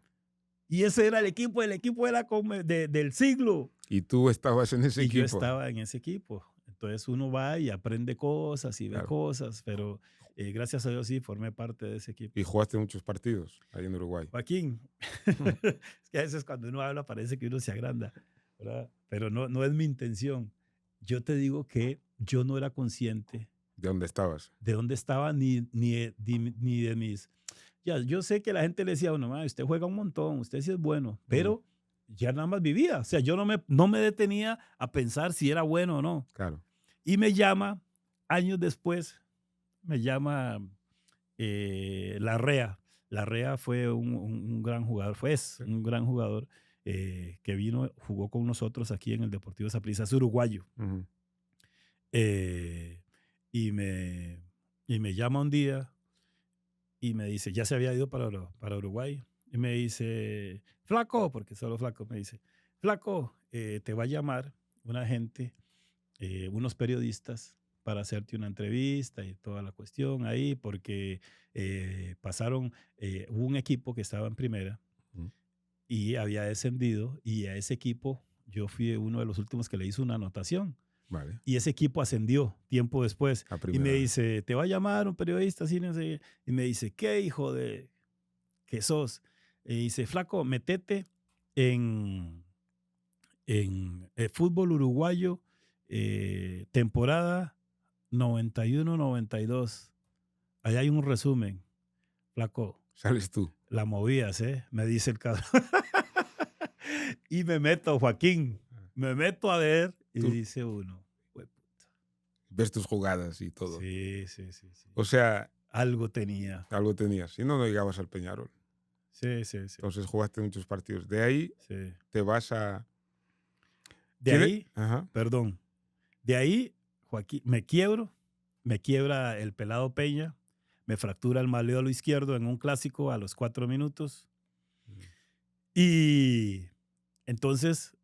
Y ese era el equipo del siglo. Y tú estabas en ese Y yo equipo. estaba en ese equipo. Entonces uno va y aprende cosas y ve Claro. cosas, pero gracias a Dios sí formé parte de ese equipo. Y jugaste muchos partidos ahí en Uruguay. Joaquín, es que a veces cuando uno habla parece que uno se agranda, ¿verdad? Pero no, no es mi intención. yo te digo que yo no era consciente ¿De dónde estabas? de dónde estaba ni de mis... Ya, yo sé que la gente le decía, bueno, usted juega un montón, usted sí es bueno, Mm, pero ya nada más vivía. O sea, yo no me detenía a pensar si era bueno o no. claro. Y me llama, años después, me llama Larrea. Larrea fue un gran jugador, Sí. un gran jugador que vino, jugó con nosotros aquí en el Deportivo Saprissa, es uruguayo. Ujú. Eh, y, me, y me llama un día y me dice, ya se había ido para Uruguay, y me dice, flaco, porque solo flaco, me dice, flaco, te va a llamar una gente, unos periodistas para hacerte una entrevista y toda la cuestión ahí, porque hubo un equipo que estaba en primera Ujú. y había descendido y a ese equipo yo fui uno de los últimos que le hizo una anotación. Vale. Y ese equipo ascendió tiempo después. A Y me primera vez. dice, te va a llamar un periodista, así, no sé. Y me dice, ¿qué hijo de que sos? Y dice, flaco, metete en, en fútbol uruguayo, temporada 91-92. Allá hay un resumen. Flaco, Sales tú. la movías, ¿eh? Me dice el cabrón. Y me meto, Joaquín, me meto a ver y Tú dice uno, ves tus jugadas y todo. sí, sí, sí, sí. O sea, Algo tenía. algo tenías. Si no, no llegabas al Peñarol. Sí, sí, sí, Entonces jugaste muchos partidos. De ahí sí. te vas a... De ¿Quién es? ahí, Ajá. perdón, de ahí, Joaquín, me quiebra el pelado Peña, me fractura el malleolo izquierdo en un clásico a los 4 minutos. Y entonces,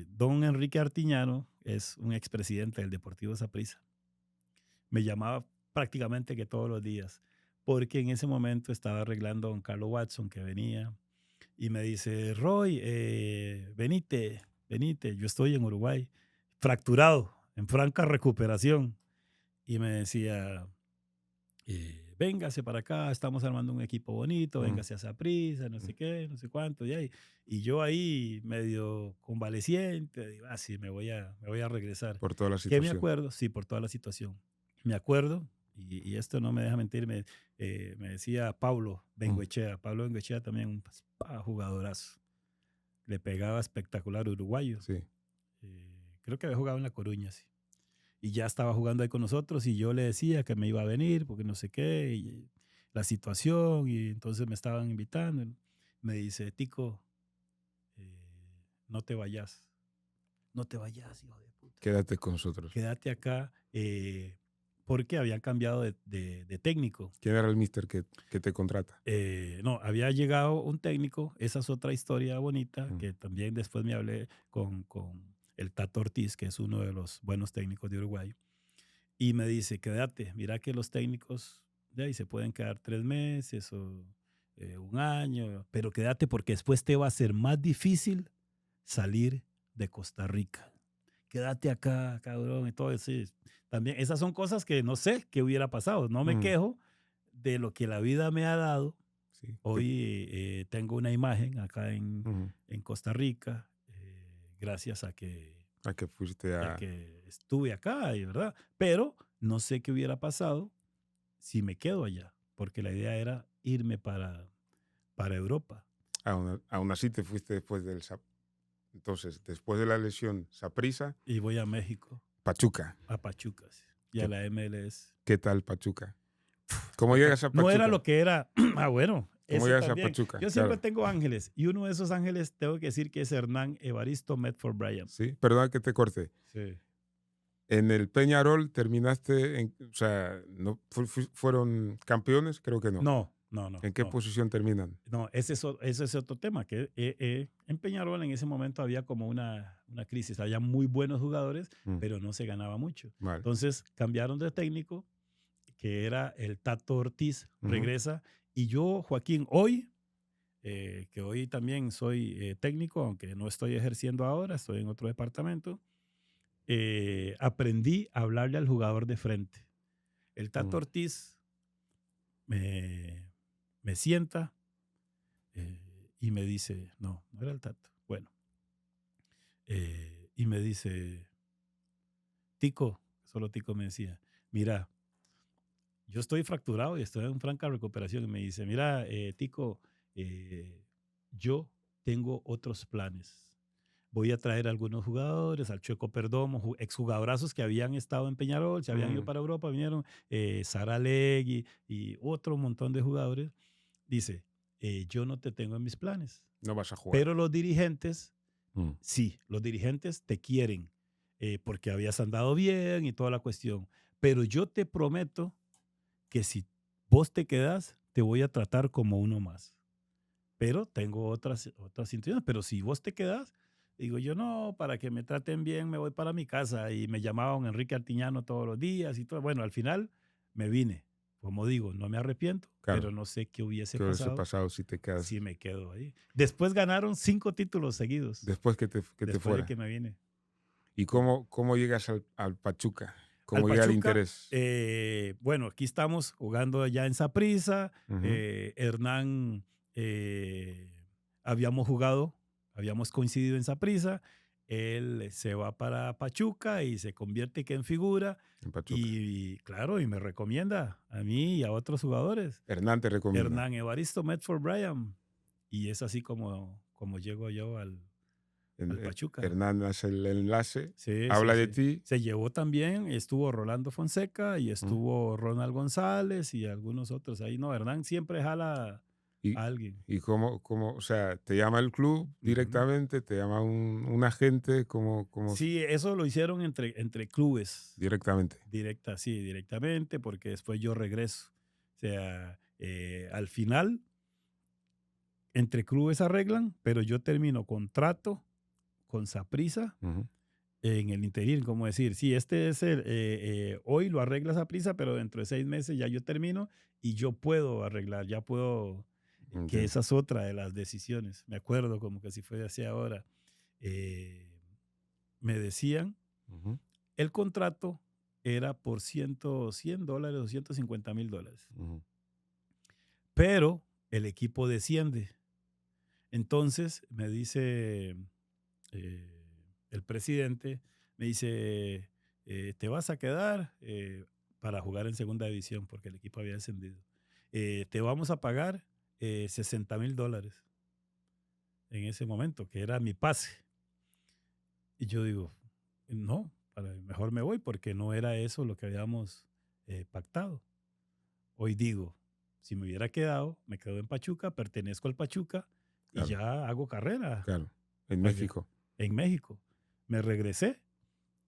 don Enrique Artiñano es un expresidente del Deportivo Saprissa. Me llamaba prácticamente que todos los días, porque en ese momento estaba arreglando a don Carlos Watson, que venía, y me dice, Roy, venite, yo estoy en Uruguay, fracturado, en franca recuperación. Y me decía, véngase para acá, estamos armando un equipo bonito, Mm, véngase a Saprissa, no mm. sé qué, no sé cuánto. Y yo ahí medio convaleciente, digo, sí, me voy a regresar. Por toda la ¿Qué me situación. acuerdo? Sí, por toda la situación. Me acuerdo, y esto no me deja mentir, me decía Mm, Pablo Bengoechea también, un jugadorazo. Le pegaba espectacular, uruguayo. sí. Creo que había jugado en La Coruña, sí. Y ya estaba jugando ahí con nosotros y yo le decía que me iba a venir porque no sé qué, y la situación, y entonces me estaban invitando. Me dice, Tico, no te vayas, no te vayas, hijo de puta. Quédate con nosotros. Quédate acá, porque habían cambiado de técnico. ¿Quién era el mister que te contrata? No, había llegado un técnico, esa es otra historia bonita, Mm, que también después me hablé con el Tato Ortiz, que es uno de los buenos técnicos de Uruguay, y me dice, quédate, mira que los técnicos de ahí se pueden quedar 3 meses o un año, pero quédate porque después te va a ser más difícil salir de Costa Rica. Quédate acá, cabrón, y todo eso. También, esas son cosas que no sé qué hubiera pasado. No me mm, quejo de lo que la vida me ha dado. sí. Hoy tengo una imagen acá Ujú. en Costa Rica, gracias A que fuiste a a, que estuve acá, y verdad. Pero no sé qué hubiera pasado si me quedo allá, porque la idea era irme para Europa aún así te fuiste después del Entonces, después de la lesión, Saprissa, y voy a México, Pachuca. a Pachuca sí, y a ¿Qué, la MLS. qué tal Pachuca? ¿Cómo llegas a No era Pachuca? lo que era. Bueno, ¿Cómo ese llegas a también. Pachuca? Yo siempre Claro. tengo ángeles y uno de esos ángeles tengo que decir que es Hernán Evaristo Medford Bryan. Sí, perdón que te corte. Sí. En el Peñarol terminaste, o sea, no fueron campeones, creo que no. No, no, no, ¿En qué no. posición terminan? No, ese es otro tema, que en Peñarol en ese momento había como una crisis, había muy buenos jugadores, Mm, pero no se ganaba mucho. vale. Entonces cambiaron de técnico, que era el Tato Ortiz, Ujú, regresa, y yo, Joaquín, hoy, que hoy también soy técnico, aunque no estoy ejerciendo ahora, estoy en otro departamento, aprendí a hablarle al jugador de frente. El Tato mm, Ortiz me sienta y me dice, no, no era el Tato. Bueno, y me dice, Tico, solo Tico me decía, mira, yo estoy fracturado y estoy en franca recuperación. Y me dice, mira, Tico, yo tengo otros planes. Voy a traer algunos jugadores, al Chueco Perdomo, exjugadorazos que habían estado en Peñarol, se habían ido Mm, para Europa, vinieron Saralegui y otro montón de jugadores. Dice, yo no te tengo en mis planes, no vas a jugar. pero los dirigentes, Mm, sí, los dirigentes te quieren porque habías andado bien y toda la cuestión. Pero yo te prometo que si vos te quedas, te voy a tratar como uno más. Pero tengo otras intenciones. Pero si vos te quedas, digo yo, no, para que me traten bien, me voy para mi casa. Y me llamaban Enrique Artiñano todos los días y todo. Bueno, al final me vine. Como digo, no me arrepiento, pero claro, no sé qué hubiese ¿qué hubiese pasado pasado si te quedas si me quedo ahí. Después ganaron 5 títulos seguidos, después que te después de fuera? que me vine. ¿Y Sí. cómo llegas al Pachuca? Al ¿Cómo llega el Pachuca, interés? bueno, aquí estamos jugando ya en Saprissa. Ujú, Hernán, eh, habíamos jugado, habíamos coincidido en Saprissa. Él se va para Pachuca y se convierte que en figura. en Pachuca. Y claro, y me recomienda a mí y a otros jugadores. Hernán te recomienda. Hernán Evaristo Medford Bryan. Y es así como llego yo al Pachuca. Hernán hace el enlace, Sí, sí, habla de sí. ti. Se llevó también, estuvo Rolando Fonseca y Mm, estuvo Ronald González y algunos otros ahí. No, Hernán siempre jala Y, a alguien. y o sea, te llama el club Ujú. directamente, te llama un agente Sí, eso lo hicieron entre clubes, directamente. sí, directamente, porque después yo regreso. O sea, al final, entre clubes arreglan, pero yo termino contrato con Saprissa Ujú, en el interín, como decir, sí, este es hoy lo arreglas a prisa, pero dentro de 6 meses ya yo termino y yo puedo arreglar, ya puedo, que entiendo. esa es otra de las decisiones. Me acuerdo como que si fue así ahora, eh, me decían, Ujú, el contrato era por $100 o $150,000, ujú, pero el equipo desciende. Entonces me dice eh, el presidente, me dice, te vas a quedar para jugar en segunda división porque el equipo había descendido. Te vamos a pagar $60,000 en ese momento, que era mi pase. Y yo digo, no, mejor me voy porque no era eso lo que habíamos pactado. Hoy digo, si me hubiera quedado, me quedo en Pachuca, pertenezco al Pachuca y claro, ya hago carrera claro. En allá México. en México. Me regresé.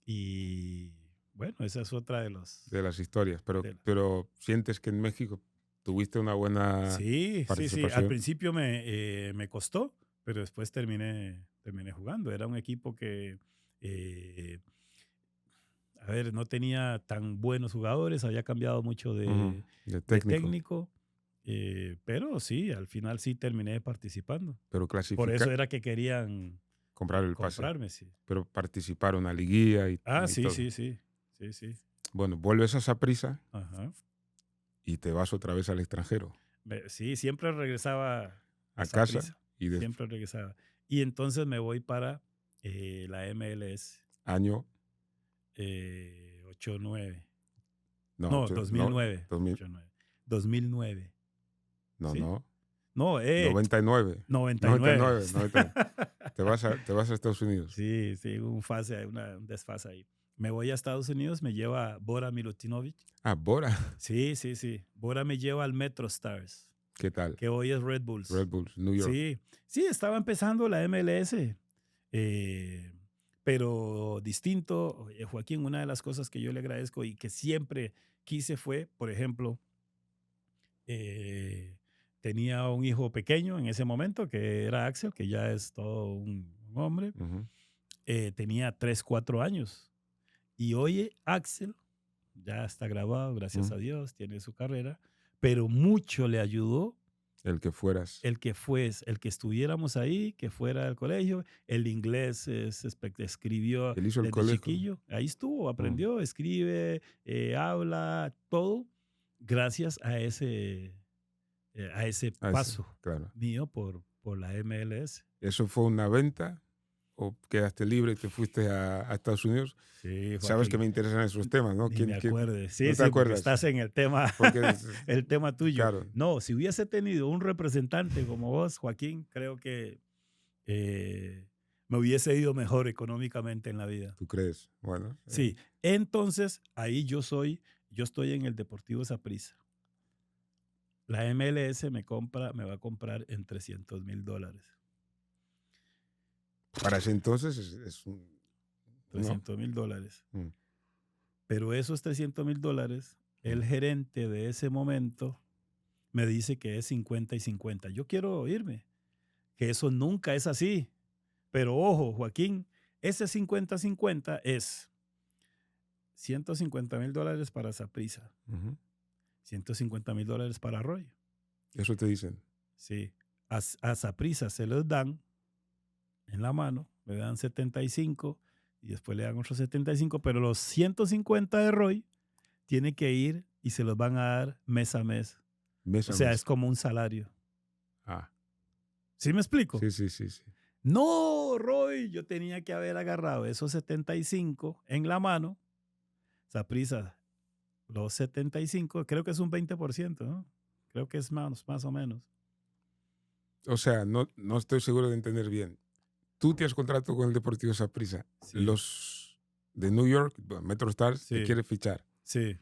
Y bueno, esa es otra De las historias, de la- pero sientes que en México tuviste una buena Sí, sí, sí. Al participación. principio me costó, pero después terminé jugando. Era un equipo que, eh, a ver, no tenía tan buenos jugadores, había cambiado mucho Ujú, de de técnico, técnico, pero sí, al final sí terminé participando. pero Por eso era que querían comprar el pase, comprarme, sí. pero participaron a liguilla Ah, y sí, todo. sí, sí. Sí, sí. Bueno, vuelves a Saprissa Ajá. y te vas otra vez al extranjero, Sí, siempre regresaba a a casa Saprissa, y siempre regresaba. Y entonces me voy para la MLS año, 89, no, no, dos mil no, nueve, 2000, 89, 2009, no, ¿sí? no, No, 99, 99. 99, 99. Te vas a Estados Unidos. Sí, sí, un desfase ahí. Me voy a Estados Unidos, me lleva Bora Milutinovic. Ah, Bora, Sí, sí, sí. Bora me lleva al Metro Stars, ¿qué tal? que hoy es Red Red Bulls. Bulls, New York. Sí, sí, estaba empezando la MLS, eh, pero distinto. Joaquín, una de las cosas que yo le agradezco y que siempre quise fue, por ejemplo, eh, tenía un hijo pequeño en ese momento, que era Axel, que ya es todo un hombre, Ujú, tenía 3, 4 años. Y oye, Axel ya está graduado, gracias ujú. a Dios, tiene su carrera, pero mucho le ayudó El que fueras. el que estuviéramos ahí, que fuera al colegio. El inglés escribió Él hizo el desde colegio. chiquillo. Ahí estuvo, Mm, aprendió, escribe, habla, todo, gracias a ese ah, paso claro. mío por la MLS. Eso fue una venta o quedaste libre y te fuiste a Estados Unidos? Sí, Sabes que Joaquín. me interesan esos temas, ¿no? Ni me acuerde. ¿No Sí, te sí, porque acuerdas? estás en el tema, Porque, el tema tuyo. claro, No, si hubiese tenido un representante como vos, Joaquín, creo que eh, me hubiese ido mejor económicamente en la vida. ¿tú crees? Bueno, Sí, entonces ahí yo estoy en el Deportivo Saprissa. La MLS me va a comprar en $300,000. para ese entonces es un... ¿No? $300,000. Mm. Pero esos $300,000, el gerente de ese momento me dice que es 50 y 50. Yo quiero irme, que eso nunca es así. Pero ojo, Joaquín, ese 50-50 es $150,000 para Saprissa, Ujú. $150,000 para Arroyo. Eso te dicen. Sí, a Saprissa se los dan en la mano, le dan 75 y después le dan otros 75, pero los 150 de Roy tiene que ir y se los van a dar mes a mes. Mes O a sea, mes. es como un salario. Ah, ¿Sí me explico? sí, sí, sí, sí. No, Roy, yo tenía que haber agarrado esos 75 en la mano. Saprissa, los 75, creo que es un 20%, ¿no? Creo que es más o menos. O sea, no estoy seguro de entender bien. Tú tienes contrato con el Deportivo Saprissa. Sí, Los de New York, bueno, MetroStars, te sí, quieren fichar. sí.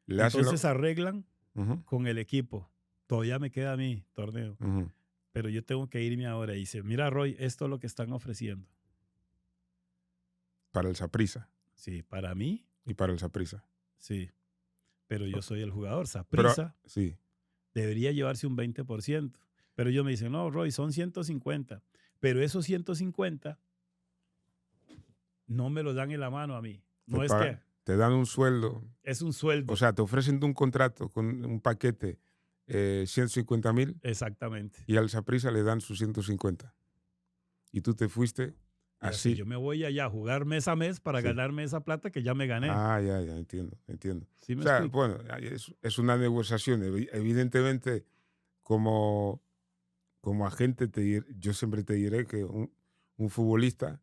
Le hacen Entonces arreglan Ujú, con el equipo. Todavía me queda a mí torneo, ujú. pero yo tengo que irme ahora. Y dice, mira, Roy, esto es lo que están ofreciendo. Para el Saprissa Sí, para mí, y para el Saprissa. sí. Pero yo soy el jugador. Pero, Saprissa sí, debería llevarse un 20%. Pero yo me dicen, no, Roy, son 150. Pero esos 150 no me los dan en la mano a mí. te No es que pagan, te dan un sueldo. es un O sueldo. sea, te ofrecen un contrato con un paquete 150,000 Exactamente. y al Saprissa le dan sus 150. Y tú te fuiste Y así así. yo me voy allá a jugar mes a mes para Sí. ganarme esa plata que ya me gané. Ah, ya, entiendo, entiendo. ¿Sí O me sea, explico? bueno, es una negociación. Evidentemente, como, como agente, yo siempre te diré que un futbolista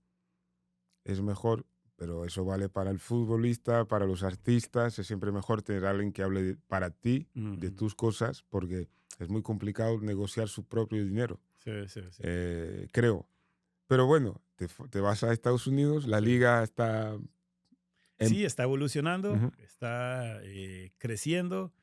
es mejor, pero eso vale para el futbolista, para los artistas. Es siempre mejor tener a alguien que hable para ti, de Ujú. tus cosas, porque es muy complicado negociar su propio dinero, Sí, sí, sí. creo. Pero bueno, te vas a Estados Unidos, la Sí. liga está en... Sí, está evolucionando, Ujú. está creciendo.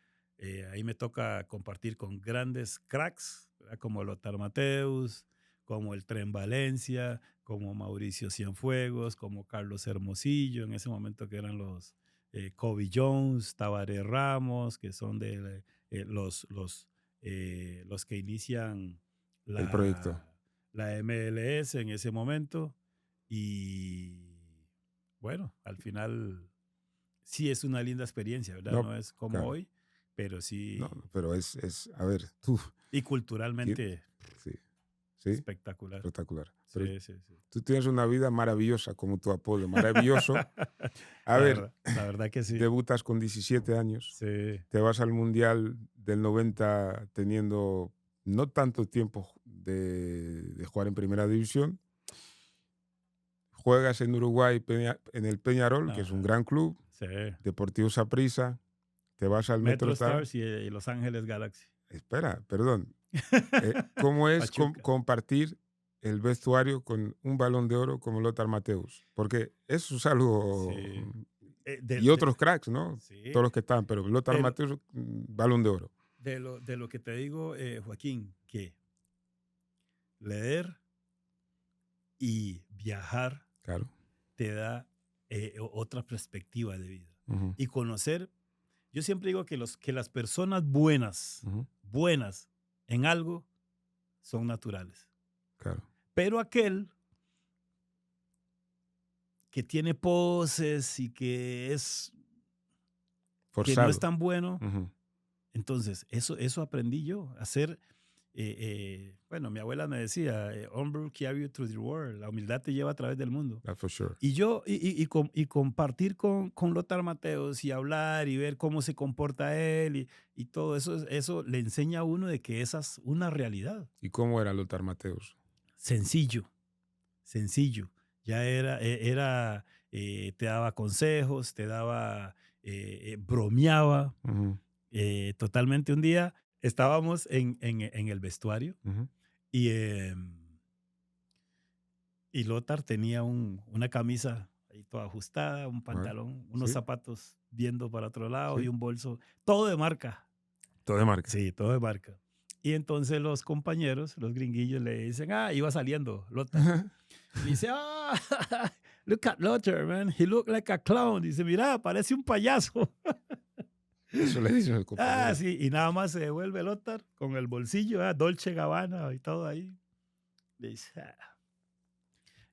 Ahí me toca compartir con grandes cracks, ¿verdad? Como Lothar Mateus, como el Tren Valencia, como Mauricio Cienfuegos, como Carlos Hermosillo, en ese momento que eran los Kobe Jones, Tabaré Ramos, que son de los que inician El proyecto. la MLS en ese momento. Y bueno, al final sí es una linda experiencia, ¿verdad? No, No es como claro. hoy, pero No, sí, pero a ver, tú, y ti- culturalmente sí, sí, espectacular. espectacular. Pero Sí, sí, sí. tú tienes una vida maravillosa, como tu apodo, maravilloso. A ver, La verdad que sí. debutas con 17 años, Sí, te vas al Mundial del 90 teniendo no tanto tiempo de jugar en Primera División. Juegas en Uruguay en el Peñarol, que es un ajá, gran club, sí. Deportivo Saprissa, te vas al Metro MetroStar. Stars y Los Ángeles Galaxy. Espera, perdón. ¿Cómo es Pachuca. compartir el vestuario con un Balón de Oro como Lothar Matthäus? Porque eso es algo... Sí. Y otros cracks, ¿no? Sí. Todos los que están, pero Lothar De lo, Matthäus, Balón de Oro. de lo que te digo, Joaquín, que leer y viajar Claro. te da otra perspectiva de vida. Ujú, Y conocer, yo siempre digo que, que las personas buenas, ujú, buenas en algo, son naturales. claro. Pero aquel que tiene poses y que no es Forzado. tan bueno, Ujú, entonces eso aprendí yo, a ser, bueno, mi abuela me decía, humble carry you through the world, la humildad te lleva a través del mundo. that's for sure. Y yo, y compartir con Lothar Mateos y hablar y ver cómo se comporta él y todo eso, eso le enseña a uno de que esa es una realidad. ¿Y cómo era Lothar Matthäus? Sencillo, sencillo. Ya te daba consejos, bromeaba Ujú, totalmente. Un día estábamos en el vestuario ujú. y, y Lothar tenía una camisa ahí toda ajustada, un A ver. pantalón, unos Sí, zapatos viendo para otro lado y sí. un bolso, todo de marca. Todo de marca. Sí, todo de marca. Y entonces los compañeros, los gringuillos, le dicen, iba saliendo Lothar. Y dice, look at Lothar, man. He look like a clown. Dice, mira, parece un payaso. Eso le dicen los compañeros. Sí, y nada más se devuelve Lothar con el bolsillo, Dolce Gabbana y todo ahí. Dice,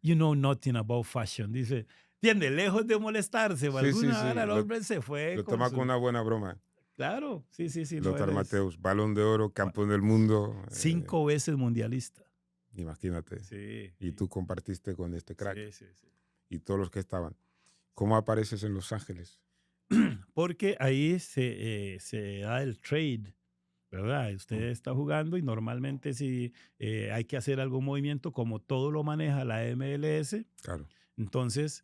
you know nothing about fashion. Dice, tiende, lejos de molestarse o Sí, sí, alguna hora, sí. el hombre se fue Lo con toma con su... una buena broma. Claro, sí, sí, sí, no Lothar eres... Matthäus, Balón de Oro, campeón del mundo. 5 veces mundialista. Imagínate. Sí, Y tú compartiste con este crack sí, sí, sí. y todos los que estaban. ¿Cómo apareces en Los Ángeles? Porque ahí se da el trade, ¿verdad? Usted Mm, está jugando y normalmente si hay que hacer algún movimiento, como todo lo maneja la MLS, claro. entonces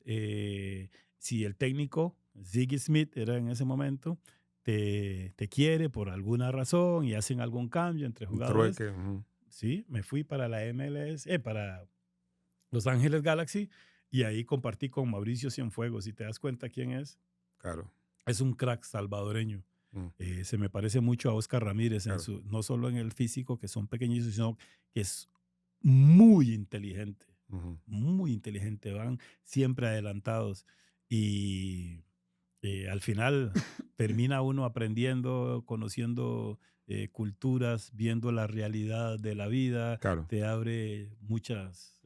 si el técnico, Ziggy Smith era en ese momento, te quiere por alguna razón y hacen algún cambio entre Un jugadores, trueque. Ujú, sí, me fui para la MLS, para Los Ángeles Galaxy y ahí compartí con Mauricio Cienfuegos. Si te das cuenta quién claro. es un crack salvadoreño. Mm, Se me parece mucho a Oscar Ramírez, claro. no solo en el físico, que son pequeñitos, sino que es muy inteligente, Ujú. muy inteligente, van siempre adelantados y al final termina uno aprendiendo, conociendo culturas, viendo la realidad de la vida, Claro. te abre muchas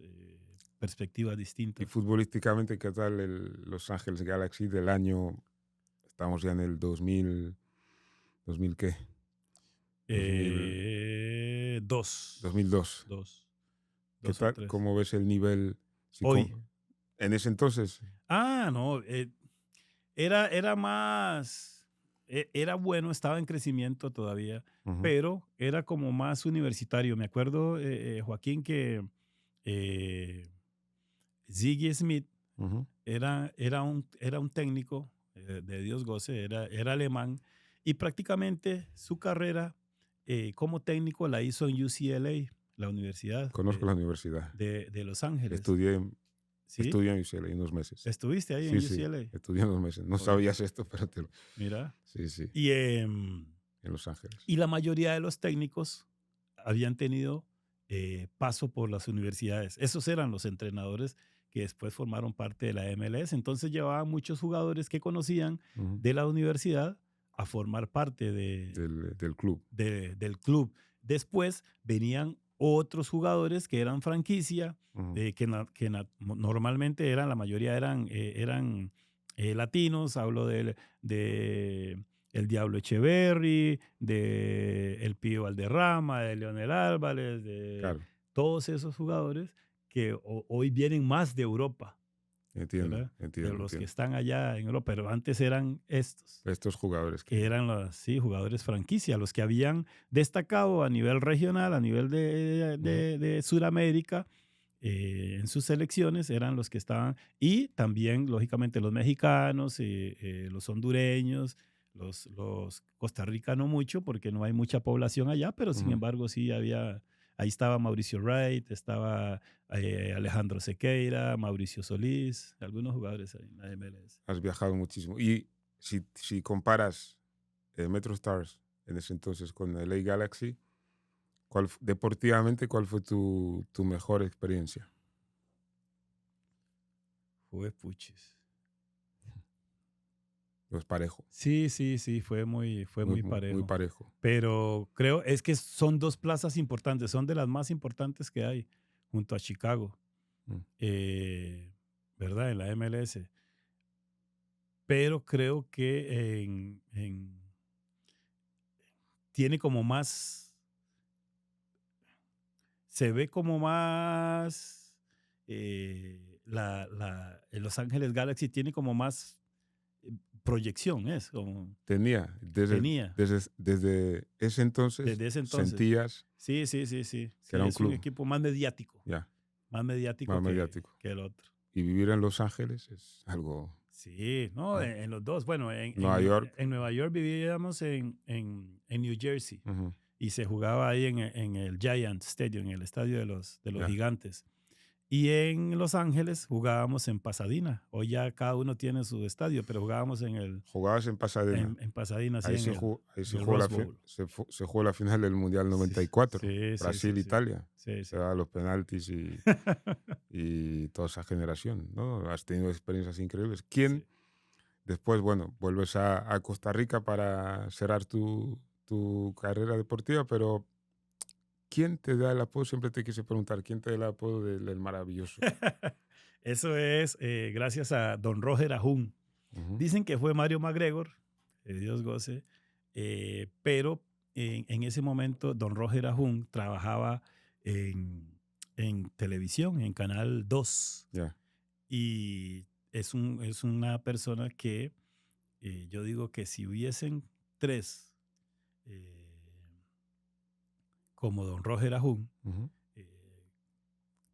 perspectivas Y distintas. futbolísticamente, ¿qué tal Los Ángeles Galaxy del año? Estamos ya en el 2000, ¿2000 qué? 2000, Dos, 2002. dos, ¿Qué dos o tal? tres. ¿Cómo ves el nivel? Hoy. En ese entonces, No, era más, era bueno, estaba en crecimiento todavía, ujú, pero era como más universitario. Me acuerdo, Joaquín, que eh, Ziggy Smith ujú, era un técnico de Dios goce, era alemán y prácticamente su carrera como técnico la hizo en UCLA, la Universidad conozco la universidad. de Los Ángeles. Estudié, ¿Sí? estudié en UCLA unos meses. ¿Estuviste ahí Sí, en sí, UCLA? estudié unos meses. No Oye, sabías esto, pero mira. sí, sí, Y, en Los Ángeles. y la mayoría de los técnicos habían tenido paso por las universidades. Esos eran los entrenadores que después formaron parte de la MLS. Entonces llevaban muchos jugadores que conocían Ujú, de la universidad a formar parte del club. del club. Después venían otros jugadores que eran franquicia, Ujú, normalmente la mayoría eran latinos. Hablo de el Diablo Echeverry, de El Pío Valderrama, de Leonel Álvarez, de claro, todos esos jugadores que hoy vienen más de Europa, entiendo, ¿verdad? De entiendo, los que entiendo. están allá en Europa, pero antes eran estos Estos jugadores que que... eran los sí, jugadores franquicia, los que habían destacado a nivel regional, a nivel Ujú, de Sudamérica, en sus selecciones eran los que estaban, y también, lógicamente, los mexicanos, los hondureños, los Costa Rica no mucho, porque no hay mucha población allá, pero sin ujú. embargo sí había, ahí estaba Mauricio Wright, estaba Alejandro Sequeira, Mauricio Solís, algunos jugadores ahí en la MLS. Has viajado muchísimo. Y si comparas Metro Stars en ese entonces con LA Galaxy, deportivamente, ¿cuál fue tu mejor experiencia? Fue puches. Pues parejo, Sí, sí, sí, fue muy muy parejo. parejo. Pero creo, es que son dos plazas importantes, son de las más importantes que hay, junto a Chicago, Mm. eh, ¿verdad? En la MLS. Pero creo que tiene como más, se ve como más, en Los Ángeles Galaxy tiene como más proyección, es como Tenía, tenía desde ese entonces desde ese entonces. sentías Sí, sí, sí, sí, que sí, era un es un club. equipo más mediático. Ya. más mediático más mediático. que el otro. Y vivir en Los Ángeles es algo... Sí, no, ¿no? en los dos. Bueno, Nueva York. en Nueva York vivíamos en New Jersey Ujú, y se jugaba ahí en el Giant Stadium, en el estadio de los ya. gigantes. Y en Los Ángeles jugábamos en Pasadena. Hoy ya cada uno tiene su estadio, pero jugábamos Jugabas en Pasadena. en Pasadena, sí, Ahí se jugó, en el Rose Bowl. se jugó la final del Mundial Sí, 94, sí, sí, sí, Brasil-Italia. sí, Se sí. da los penaltis y toda esa generación, ¿no? Has tenido experiencias increíbles. ¿Quién, Sí. después, bueno, vuelves a Costa Rica para cerrar tu carrera deportiva, pero ¿quién te da el apodo? Siempre te quise preguntar, ¿quién te da el apodo del maravilloso? Eso es gracias a don Roger Ajún. Ujú, Dicen que fue Mario McGregor, que Dios goce, pero en ese momento don Roger Ajún trabajaba en televisión, en Canal 2, ya, y es una persona que yo digo que si hubiesen tres eh, como don Roger Ajún, ujú,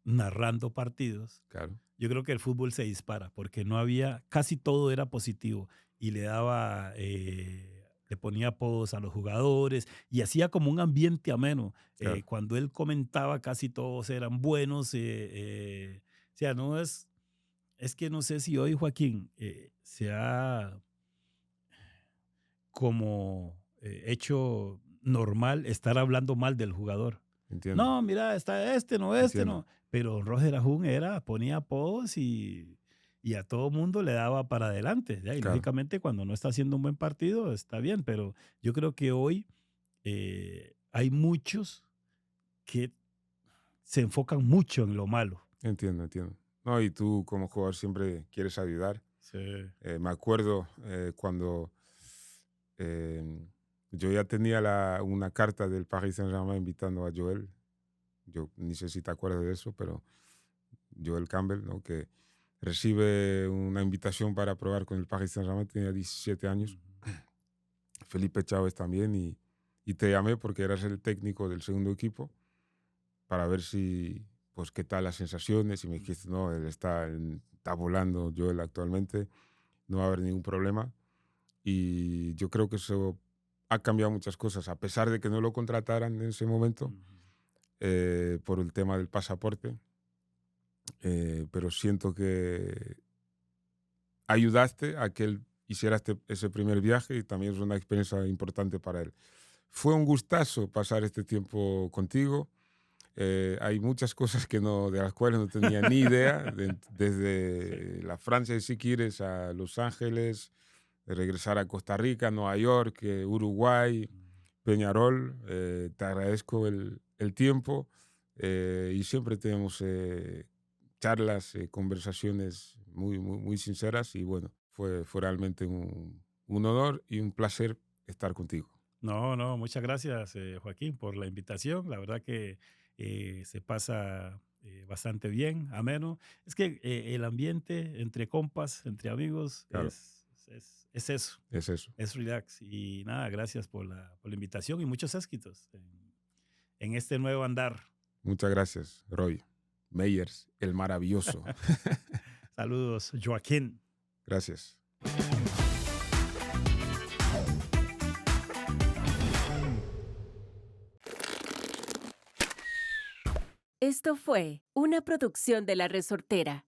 narrando partidos, claro, yo creo que el fútbol se dispara porque no había, casi todo era positivo y le daba, le ponía apodos a los jugadores y hacía como un ambiente ameno. claro. Cuando él comentaba, casi todos eran buenos. O sea, no es que no sé si hoy Joaquín se ha como hecho normal estar hablando mal del jugador. Entiendo, No, mira, está este, no, este, entiendo, no. Pero Roger Ajún ponía apodos y a todo mundo le daba para adelante. ¿Ya? Y claro, lógicamente cuando no está haciendo un buen partido está bien, pero yo creo que hoy hay muchos que se enfocan mucho en lo malo. entiendo, entiendo. No, y tú como jugador siempre quieres ayudar. Sí. Me acuerdo cuando yo ya tenía una carta del Paris Saint-Germain invitando a Joel. Yo ni sé si te acuerdas de eso, pero Joel Campbell, ¿no? Que recibe una invitación para probar con el Paris Saint-Germain, tenía 17 años. Ujú. Felipe Chávez también, y te llamé porque eras el técnico del segundo equipo para ver si, pues, qué tal las sensaciones. Y me dijiste, no, está volando Joel actualmente, no va a haber ningún problema. Y yo creo que eso ha cambiado muchas cosas, a pesar de que no lo contrataran en ese momento Ujú. por el tema del pasaporte. Pero siento que ayudaste a que él hiciera ese primer viaje y también es una experiencia importante para él. Fue un gustazo pasar este tiempo contigo. Hay muchas cosas de las cuales no tenía ni idea, Sí. desde la Francia, si quieres, a Los Ángeles, de regresar a Costa Rica, Nueva York, Uruguay, Peñarol. Te agradezco el tiempo y siempre tenemos charlas, conversaciones muy sinceras y bueno, fue realmente un honor y un placer estar contigo. No, no, muchas gracias, Joaquín, por la invitación. La verdad que se pasa bastante bien, ameno. Es que el ambiente entre compas, entre amigos, Claro, es eso, es eso. es relax. Y nada, gracias por la invitación y muchos éxitos en este nuevo andar. Muchas gracias, Roy. Meyers, el maravilloso. Saludos, Joaquín. Gracias. Esto fue una producción de La Resortera.